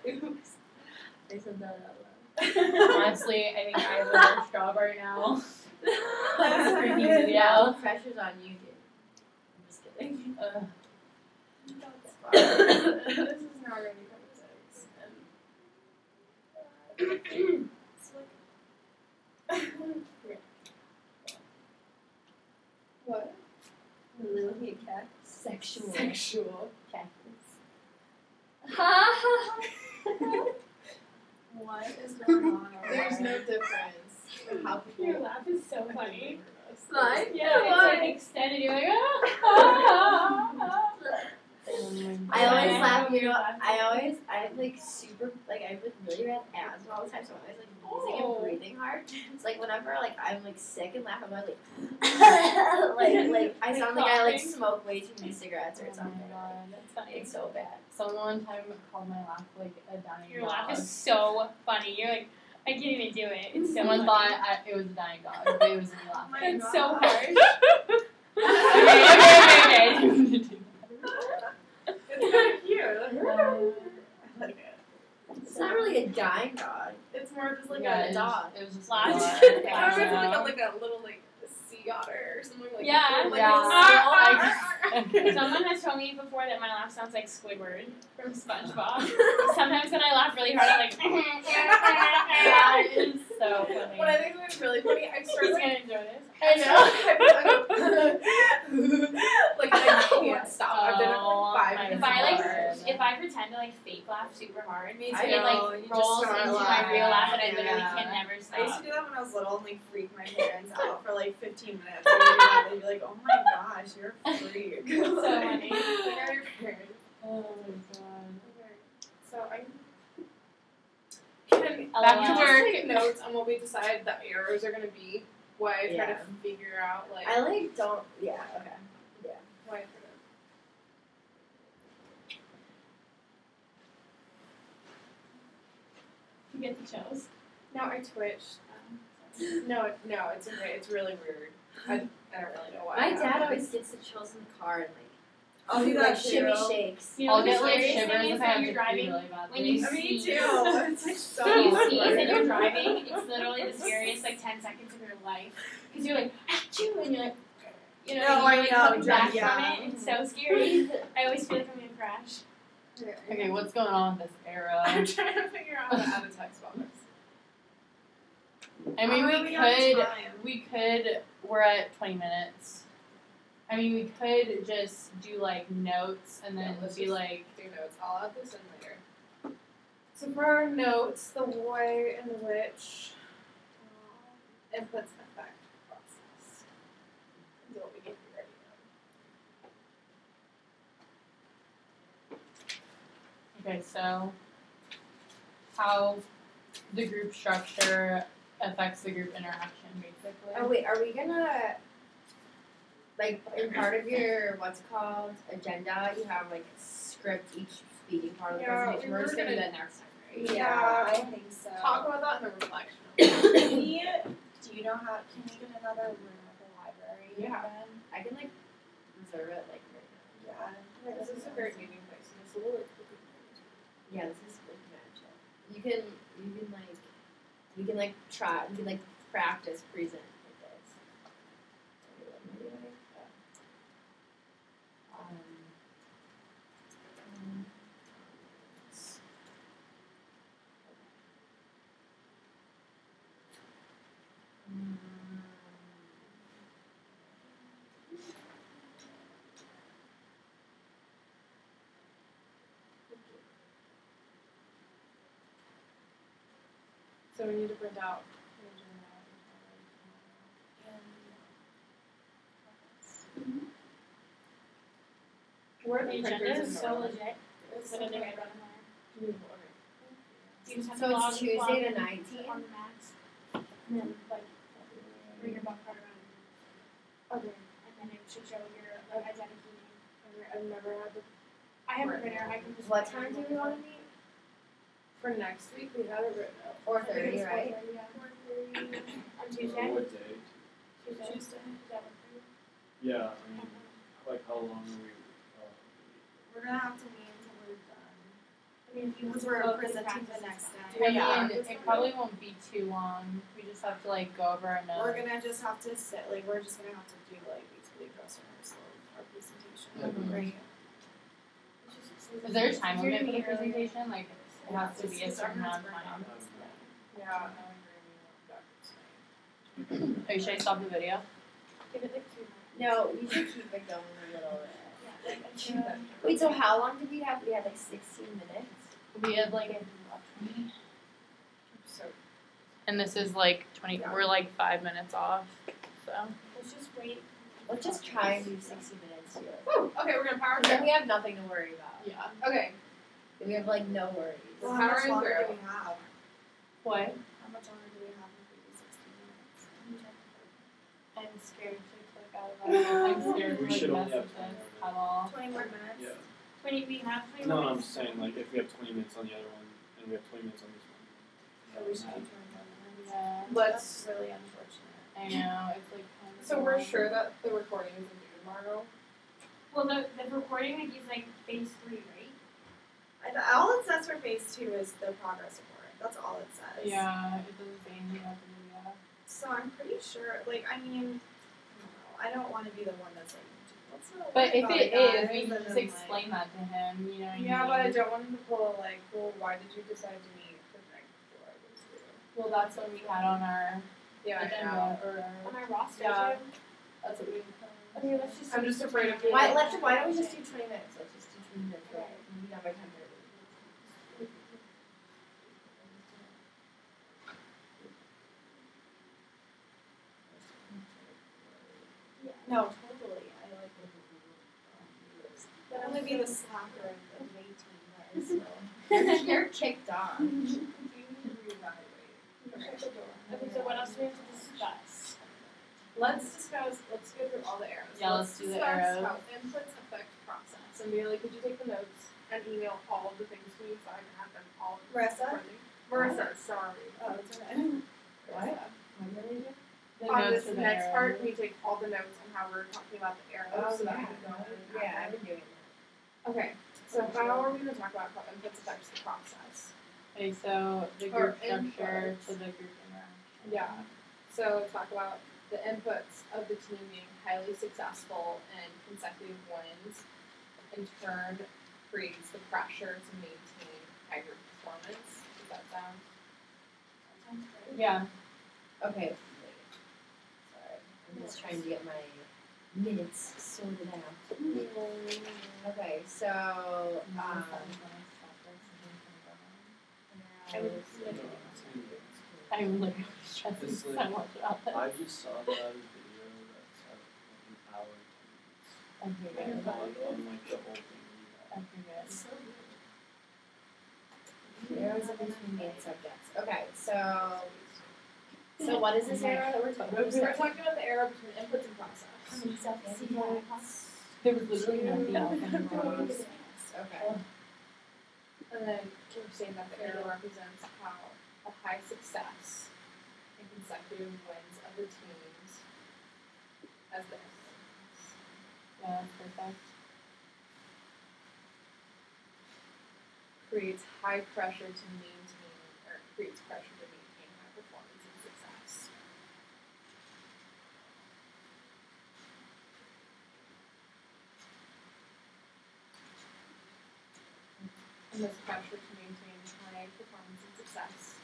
Can I said that out loud. Honestly, I think I have a worse job right now. That's freaking Yeah, me all out. the pressure's on you, dude. I'm just kidding. This is now going to become 6. And it's like, what? Literally a cat. Sexual. Sexual. Cactus. What is going on over There's there? no difference in how people. Your laugh is so funny. Mine? Yeah, it's like extended. You're like, ah. I always Yeah. laugh, you know, I have like super, like I have like really bad asthma all the time, so I'm always like wheezing and breathing hard. It's like whenever like I'm like sick and laugh, I'm always like, like I sound like I like coughing. smoke way too many cigarettes or Oh my something. god. That's funny. It's so bad. Someone one time called my laugh like a dying Your dog. laugh is so funny. You're like, I can't even do it. It's so Someone funny. thought it was a dying dog, but it was me Oh my laughing. That's so gosh. harsh. Okay. It's kind of cute. I like it. It's not really a dying dog. It's more just like Yeah, a dog. It was just Laugh. a I dog. don't know Yeah. if it's like a little like sea otter or something like Yeah. like Yeah. a Someone has told me before that my laugh sounds like Squidward from SpongeBob. Sometimes when I laugh really hard, I'm like, Yeah, it is so funny. What I think is really funny, I he's start like gonna enjoy this. like I can't stop. I've done it Oh, for like 5 my minutes. If I like, God. if I pretend to like fake laugh super hard, Me I too. it like know, you just rolls start into my laughing. real laugh, and I literally Yeah. can never I used stop. to do that when I was little and like freak my parents out for like 15 minutes. And they'd do that, they'd be like, oh my gosh, you're a freak. So funny. Like, are your parents? Oh my god. So I can Back to just work. take notes on what we decide the errors are gonna be. Why I try Yeah. to figure out like I like don't, yeah, okay. why I try You get the chills. to. No, I twitched. No, it's okay. It's really weird. I don't really know why. My dad always gets the chills in the car and like, I'll do like that shimmy too. shakes. You know I'll the get like scariest thing shivers is if I when have you're to pee driving. really badly. When you Me sneeze. too. It's like so When you sneeze weird. and you're driving, it's literally the scariest like 10 seconds of your life. Because you're like, achoo, and you're like, you know, No, you're I like know, coming back yeah. from it. It's so scary. I always feel like I'm gonna crash. Okay, what's going on with this era? I'm trying to figure out how to add a text box. I mean, How are we on time? we could, we're at 20 minutes. I mean, we could just do like notes and then Yeah, let's be just like, do notes. I'll add this in later. So for our notes, the way in which inputs affect process is what we get here right okay, so how the group structure affects the group interaction, basically. Oh wait, are we gonna like in part of your what's it called agenda? You have like script each speaking part of the Yeah, presentation. we We're were just gonna do gonna- that next time, right? Yeah, I think so. now. Talk about that in the reflection. Do you know how, can we get another room at the library Yeah. again? I can like reserve it like right Yeah. This is a great meeting place. And it's a little now. Yeah, this is like magic. You can like we can like try we can like practice present like this. So we need to print out. Where are The the agenda printers is in so Norway? legit. What did they write about tomorrow? You just have So to it's log Tuesday the in 19th? on the Macs, and then like bring your buff card around. Okay. And then it should show your like identity name. I've never had to. I have a printer. I can just. What time do we want to meet? For next week, we had it written out. 4:30, right? 4:30 on Tuesday. What day? Tuesday. Tuesday. Is that what for you? Yeah, I mean, like how long are we? We're gonna have to wait until we're done. I mean, if you Because we're focus presenting practice the and next stuff. day. I mean, it probably won't be too long. We just have to like go over our notes. We're gonna just have to sit, like, we're just gonna have to do, like, basically dress rehearsal of our presentation, Mhm. right? Is there a time limit for the You're gonna be early. presentation? Like it has to be a certain amount of time. Yeah. Oh, should I stop the video? Give it like 2 minutes. No, we should keep it going a little bit. Yeah, like until. Wait, so how long did we have? We had like 16 minutes. We had like, and this is like 20. We're like 5 minutes off. So Let's just wait. Let's just try and do 60 minutes here. Woo! Okay, we're gonna power Then through. we have nothing to worry about. Yeah. Okay. We have like no worries. Well, how much Powering longer through. do we have? what? How much longer do we have if we do 60 minutes? I'm scared to click out of that. I'm scared to We like should only mess have with 20 this at all. 20 more minutes? Yeah. 20. We have 20 No, I'm minutes. saying like if we have 20 minutes on the other one and we have 20 minutes on this one. So we should do 20 more minutes. Yeah, Let's. That's really unfortunate. I know. It's like kind of. So we're sure that the recording isn't due tomorrow. Well, the recording like is like phase 3, right? All it says for phase 2 is the progress report. That's all it says. Yeah, it doesn't say anything about the video. So I'm pretty sure, like, I mean, I don't want to be the one that's like, let's not But worry if about it guys, is, we and can just then, explain that to him. You know what Yeah, I but I mean? don't want him to pull like, well, why did you decide to meet the night before I was due? Well, that's what we had on our Yeah, I agenda know. or On our roster. Yeah. too. That's what we. Okay, let's just. I'm just afraid of Why don't we just do 20 minutes? Let's just do 20 minutes. Right? We'll be done by 10:30. No, totally. I like I'm gonna be the slacker of the May team, guys. So. You're kicked off. Okay, so what else do we have to discuss? Let's go through all the arrows. Yeah, let's do the discuss arrows. how inputs affect process. And be like, could you take the notes and email all of the things to me so I can have them all Marissa? ready? Marissa, sorry. Oh, it's okay. What? the On notes this for the next arrows. part, we take all the notes on how we're talking about the arrows so that we can go and Yeah, add I've them. been doing that. Okay, so how are we going to talk about how inputs affects the process? Okay, so the Or group structure inputs. to the group interaction. Yeah. So talk about the inputs of the team being highly successful and consecutive wins in turn creates the pressure to maintain high group performance. Does that sound? Yeah. Okay. Wait. Sorry. I'm just trying to get my minutes sorted out. Okay, so I'm literally stressing It's so like- much about this. I just saw that video that's like an hour. I forget. On like the whole thing. I forget. arrows are between main subjects. Okay, so what is this arrow that we're talking about? We're talking about the arrow between inputs and process. There was literally nothing else in the world. Okay. And then we're saying that the arrow represents how a high success and consecutive wins of the teams as this. Yeah, that's perfect. Creates high pressure to maintain, or creates pressure to maintain high performance and success. And this pressure to maintain high performance and success.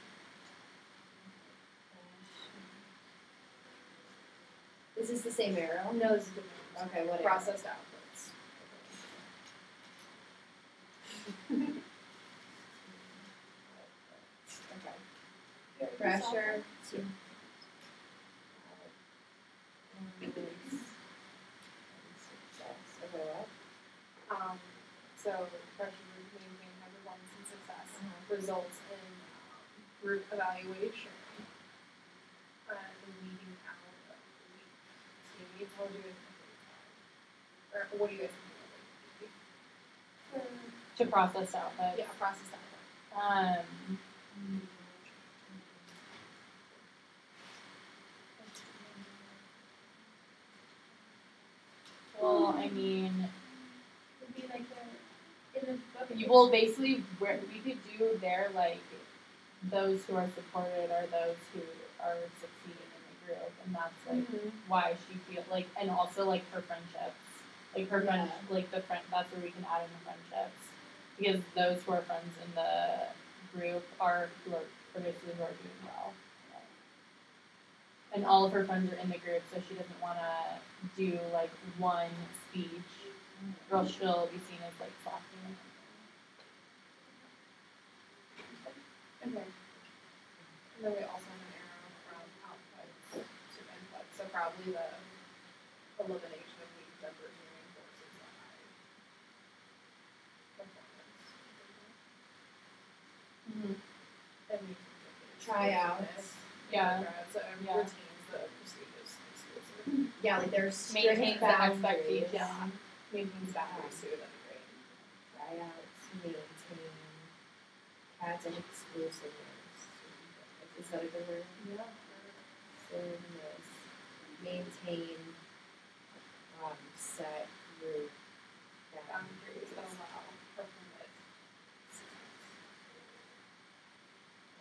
Is this the same arrow? No, this is different. Okay, what arrow? Processed outputs. Okay. Pressure to So pressure to maintain high performance and success results in group evaluation and weeding out of weak teammates. How would you guys think or what do you guys think? To process output. Yeah, process output. Well, I mean, Would be like in the book. well, basically, we could do their like those who are supported are those who are succeeding in the group, and that's like why she feel like, and also like her friendships, like her friend, like the friend. That's where we can add in the friendships, because those who are friends in the group are basically who are doing well. And all of her friends are in the group, so she doesn't want to do like one speech, or else she'll be seen as like slacking. Okay. And then we also have an arrow from outputs to input. So probably the elimination of weak members reinforces the high performance. And we can tryouts. Yeah. Tryouts, so Yeah. retains the prestigious exclusive. Yeah, like there's Maintains the boundaries. expectation. Maintains boundaries too, that'd be great. Tryouts, maintain, cats and exclusiveness. Is that a good word? Yeah. Exclusiveness. Maintain, set group Boundaries that allow or permit.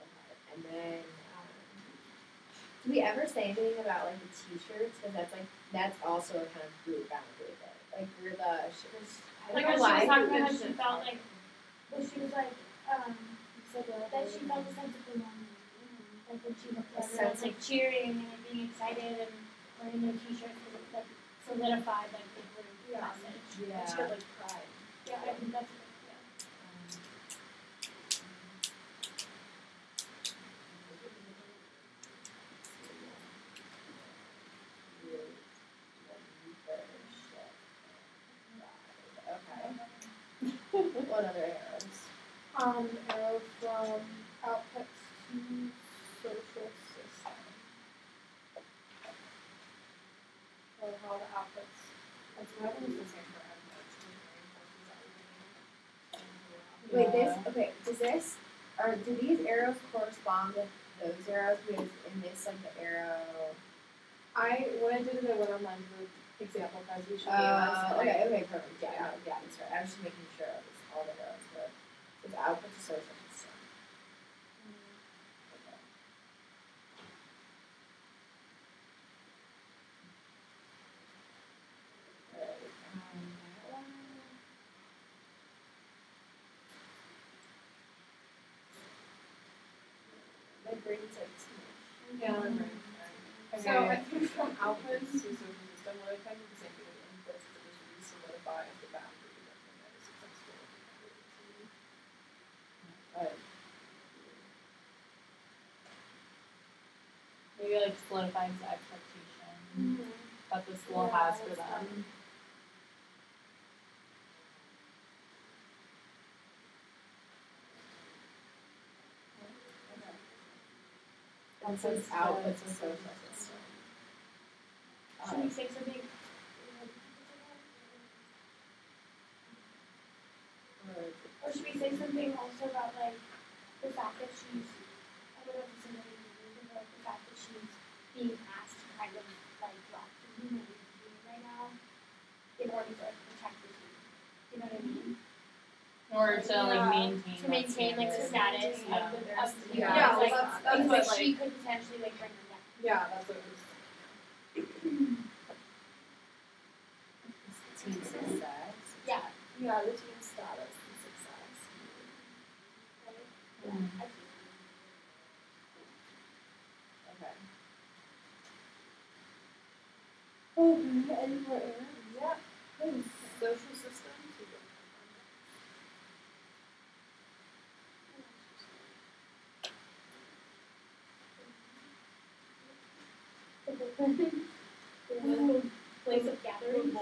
Okay. And then, do we ever say anything about like the t-shirts? Because that's also a kind of group boundary thing. Like we're the I Like don't when know she why. was talking about how she felt like, when she was like, that she felt a sense of belonging. Like when she looked at everyone like cheering and like, being excited and wearing their t-shirts and it like solidified like the group message. Yeah. She had like pride. Yeah, I think that's good. Yeah. Okay. What other arrows? Arrow from outputs to social system. So how the outputs, that's what I think is the same for inputs. Wait, do these arrows correspond with those arrows? Because in this, like the arrow. When I did it, I went online to the example presentation you gave us. Okay, perfect. Yeah, that's right. I was just making sure it was all the arrows were. It's output to social system. Okay. Alright, that one. My brain's like smushed. Yeah, I'm right. Okay. So I think from outputs to social system, what I kind of the same thing with inputs is it just re-solidifies the boundaries that permit a successful activity. Maybe like solidifies the expectation that the school has for them. And says output to social system. Should we say something? Or should we say something also about like the fact that she's, I don't know if it's in the movie, but like the fact that she's being asked to kind of like drop the human being right now in order to like protect the team. You know what I mean? In order to like maintain To maintain like the status Yeah. of the Yeah, yeah, well, like that's things what, that she could potentially like bring her down. Yeah, that's what it was. Team success. Yeah. Yeah, the team status and success. Right? Mm. I think Okay. Any more errors? Yeah. Social system. Place of gathering.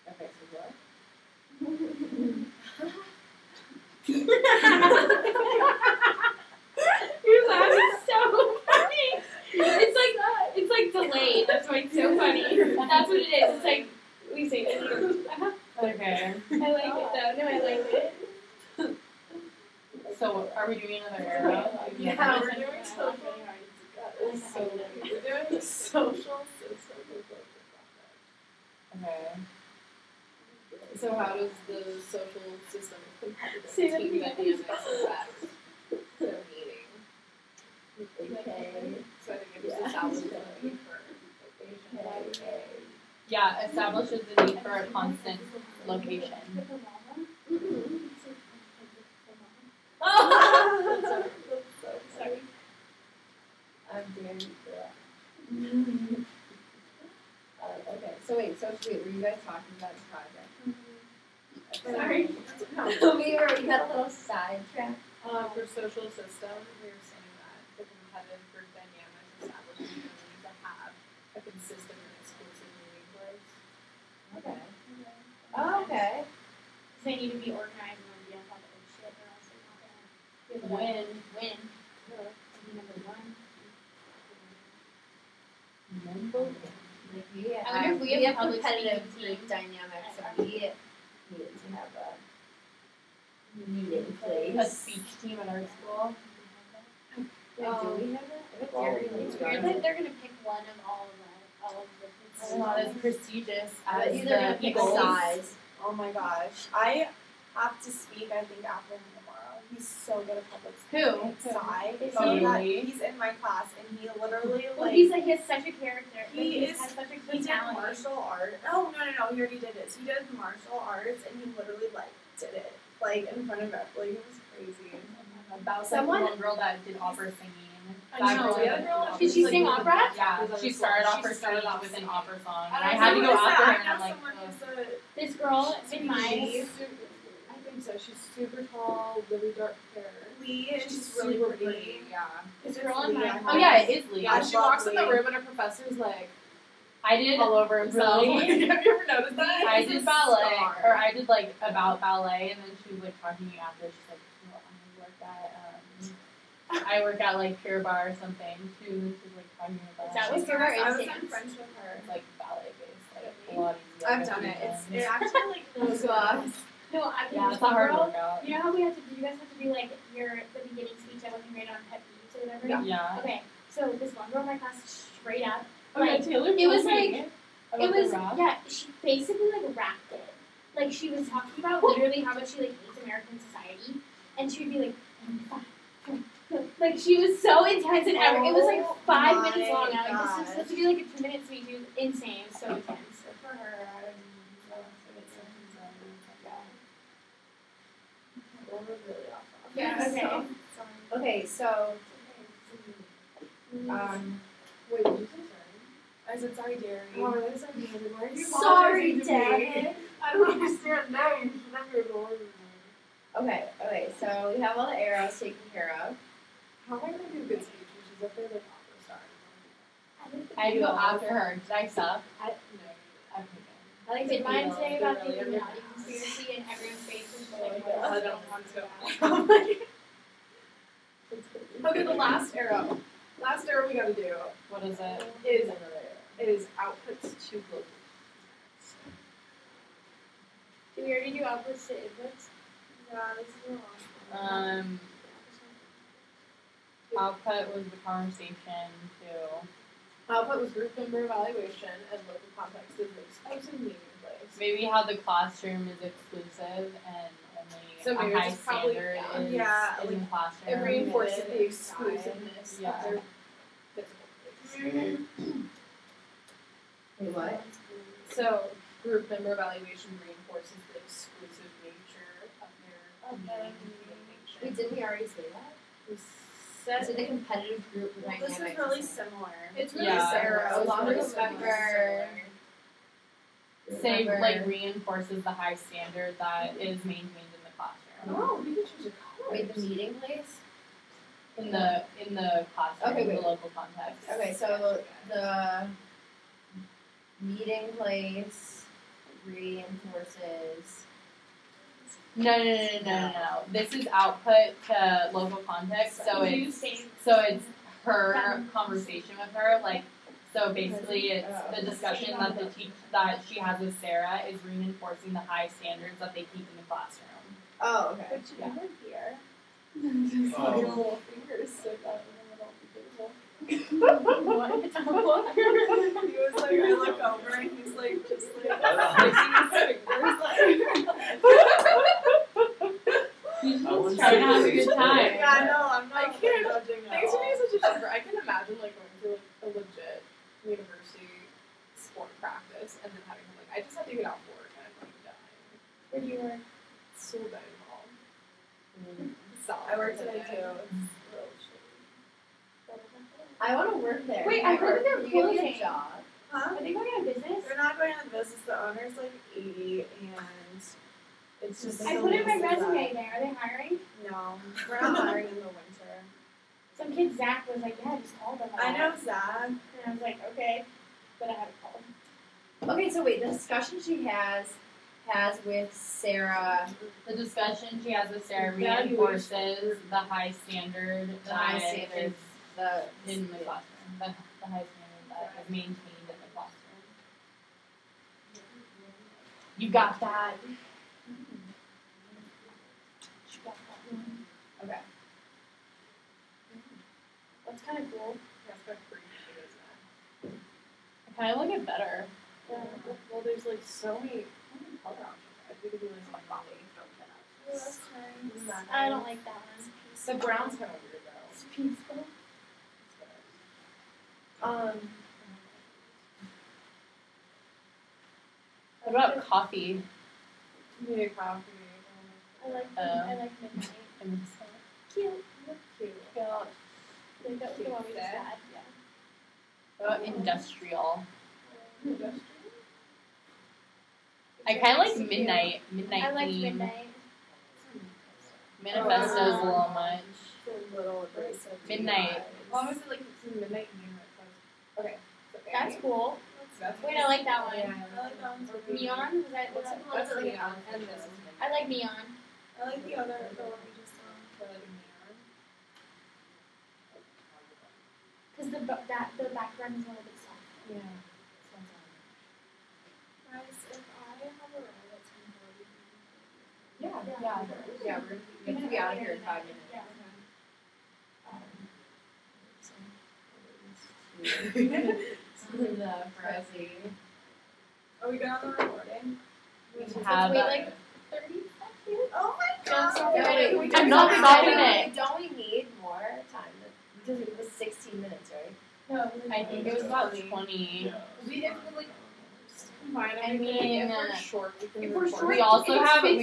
Okay, so what? Your laugh is so funny. It's like delayed. That's why it's so funny. That's what it is. It's like we say it. Okay. I like it though. No, I like it. So are we doing another arrow? Yeah, we're doing social. We're doing the social system. Okay. So how does the social system competitive Say that team again. dynamics affect their meeting? Okay. So I think it just establishes the need for location. Yeah, establishes the need for a constant location. Sorry. I'm doing that. Okay, so wait, were you guys talking about the project? Sorry. we got a little sidetrack. For social system, we were saying that the competitive group dynamics establishes the need to have a consistent and exclusive meeting place. Okay. Oh, okay. They need to be organized and be on top of their shit, or else they're not gonna be able to Win. be number one. Like we I wonder if we have public competitive speaking group team. dynamics, so we needed to have a meeting A place. speech team at our school. Wait, do we have that? It's weird that they're gonna pick one of all of the It's not as prestigious But as they're gonna the pick Eagles. size. Oh my gosh. I have to speak, I think, after him tomorrow. He's so good at public speaking. Who? Sai. Is Oh, he? yeah, he's in my class and he literally Well, like he has such a character. He has such a he good did talent. martial art. Oh no, he already did his. He did martial arts and he literally like did it like in front of everybody. It was crazy. That was Someone- like the one girl that did opera singing. I That know, girl the other girl, Did she sing opera? Yeah, Was she it started cool? off her She started speech off with an singing. opera song. And And I had to go after her and I'm like, someone who's This girl in my She's super, I think so. She's super tall, really dark hair. Lee and She's she's really super pretty. Yeah. this girl in my oh yeah, it is Lee. Yeah, she walks in the Lovely. room and her professor's like I did all over himself. Really? Have you ever noticed that? I He's did a ballet, star. or I did like about ballet, and then she was like talking to me after. She's like, well, I work at like Pure Bar or something too. And she's like talking about That was She's her nice. I was instance. on French with her. it's like ballet based, like a lot easier. I've done it. It actually like feels good. No, I think Yeah, this it's a hard girl. workout. You know how we had to? Did you guys have to do like the beginning speech that wasn't great on pet peeves or whatever? Yeah. Okay, so this one girl in my class straight up, Oh yeah, like Taylor. it was told me like about it the was rap. yeah. She basically like rapped it. Like she was talking about literally how much she like hates American society, and she'd be like, like she was so intense and it was like 5 Oh minutes long. my I'm like, this is gosh. supposed to be like a 2-minute speech. It was insane, so intense. For her, Yeah. Okay. Okay, so Wait, what did you say? I said sorry, Derry. Oh, that is amazing. Why are you sorry, apologizing to me? Dad. I don't understand now. You should never go over me. Okay, so we have all the arrows taken care of. How am I gonna do a good speech? She's up there like opera star. I had to go after her. Did I suck? No. I like Did the mine Beatles. say They're about the really Illuminati conspiracy and everyone's face was like, I don't want to. Oh my Okay, the last arrow. Last arrow we gotta do What is it? is outputs to global. Did we already do outputs to inputs? Yeah, this is the wrong. Output was the conversation too. Output was group member evaluation and local context is exclusive meeting place. Maybe how the classroom is exclusive and So only maybe a high just probably- standard is yeah, in the It classroom. reinforces Limited the exclusiveness Yeah. of their physical place. Wait, what? So group member evaluation reinforces the exclusive nature of their meeting Wait, communication. didn't we already say that? We So said the competitive group Well, dynamics. this is really similar. it's really Yeah. similar. As long It's as really member say Remember- like reinforces the high standard that is maintained in the classroom. Oh, we can choose a color. Wait, the meeting place? In the classroom, Okay, in the wait. local context. Okay, so the meeting place reinforces. No. This is output to local context, so it's her conversation with her, like, so basically it's the discussion that she has with Sarah is reinforcing the high standards that they keep in the classroom. Oh, okay. But you never hear. Just Oh. like a little finger stick out in the middle of the table. He was like, I look over and he's like, just like, sticking his fingers He's I wouldn't just trying to say have a it's good fair. time. Yeah, I know, I'm not I can't- judging at Thanks all. for being such a jumper. I can imagine like going through like a legit university sport practice and then having to like I just have to get out for work and I'm like dying. Where do you work? So dying hall. So I work today too. It's real shitty. I want to work there. Wait, I heard that they're You give me a closing. job. Huh? Are they going out of business? They're not going out of business. The owner's like 80 and it's just I the put in my lease is resume up. there. Are they hiring? No, we're not hiring in the winter. Some kid Zach was like, yeah, just call them. I know Zach. And I was like, okay, but I had to call them. Okay, so wait, the discussion she has with Sarah. The discussion she has with Sarah Evaluation. reinforces the high standard The high that standards. The is in the classroom. The high standard that is maintained in the classroom. You got that. Okay. That's kind of cool. That's kind of pretty shit, isn't it? I kind of like it better. Well, there's like so many color options. I think it'd be like coffee. I don't like that one. The brown's kind of weird though. It's peaceful. What about coffee? Yeah, coffee. I like Oh. midnight. And Cute. Cute. I think that was the one we just had. Yeah. what about industrial? Industrial? I kind of like midnight. Midnight I like theme. midnight. Manifesto's a little much. It's a little abrasive. Midnight. As long as it like it's in midnight and neon. Okay. Okay. That's cool. That's Wait, I like that one. Yeah. I like that one too. Neon? Was that, was that That's like neon. And this is I like neon. I like the other, the one we just saw. Because the background is a little bit soft. Yeah. Guys, if I have a ride at 10:40. Yeah. Yeah, we have to be out of here in 5 minutes. Yeah. The Frezzy. Are we good on the recording? Have Wait, a- like 30 seconds? Oh my Don't stop god! it. Wait, I'm not stopping it. Don't we need more time? Because it was 16 minutes, right? No, I think it was about 20. We if we like combine I everything, mean, if we're short, we can if we're record. short, We also It's have 15 a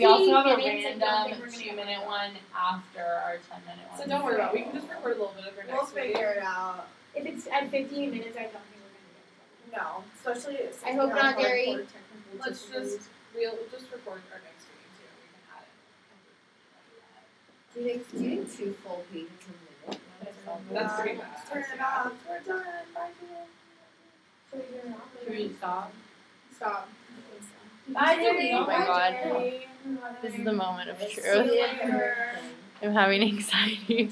minutes and don't random think we're gonna 2-minute one after our 10-minute one. So don't worry about it. We can just record a little bit of our We'll next week. figure it out. if it's at 15 minutes, I don't think we're going to get it. No, especially if I hope not, hardcore Gary. technical Let's difficulties. we'll just record our next week too. We can add it. Do you think 2 full pages a minute? That's pretty bad. Turn it off. We're done. Bye, Julie. So we turn it off. Should we stop? Stop. Bye, Julie. Oh my god. Gary. This is the moment of See truth. you later. I'm having anxiety.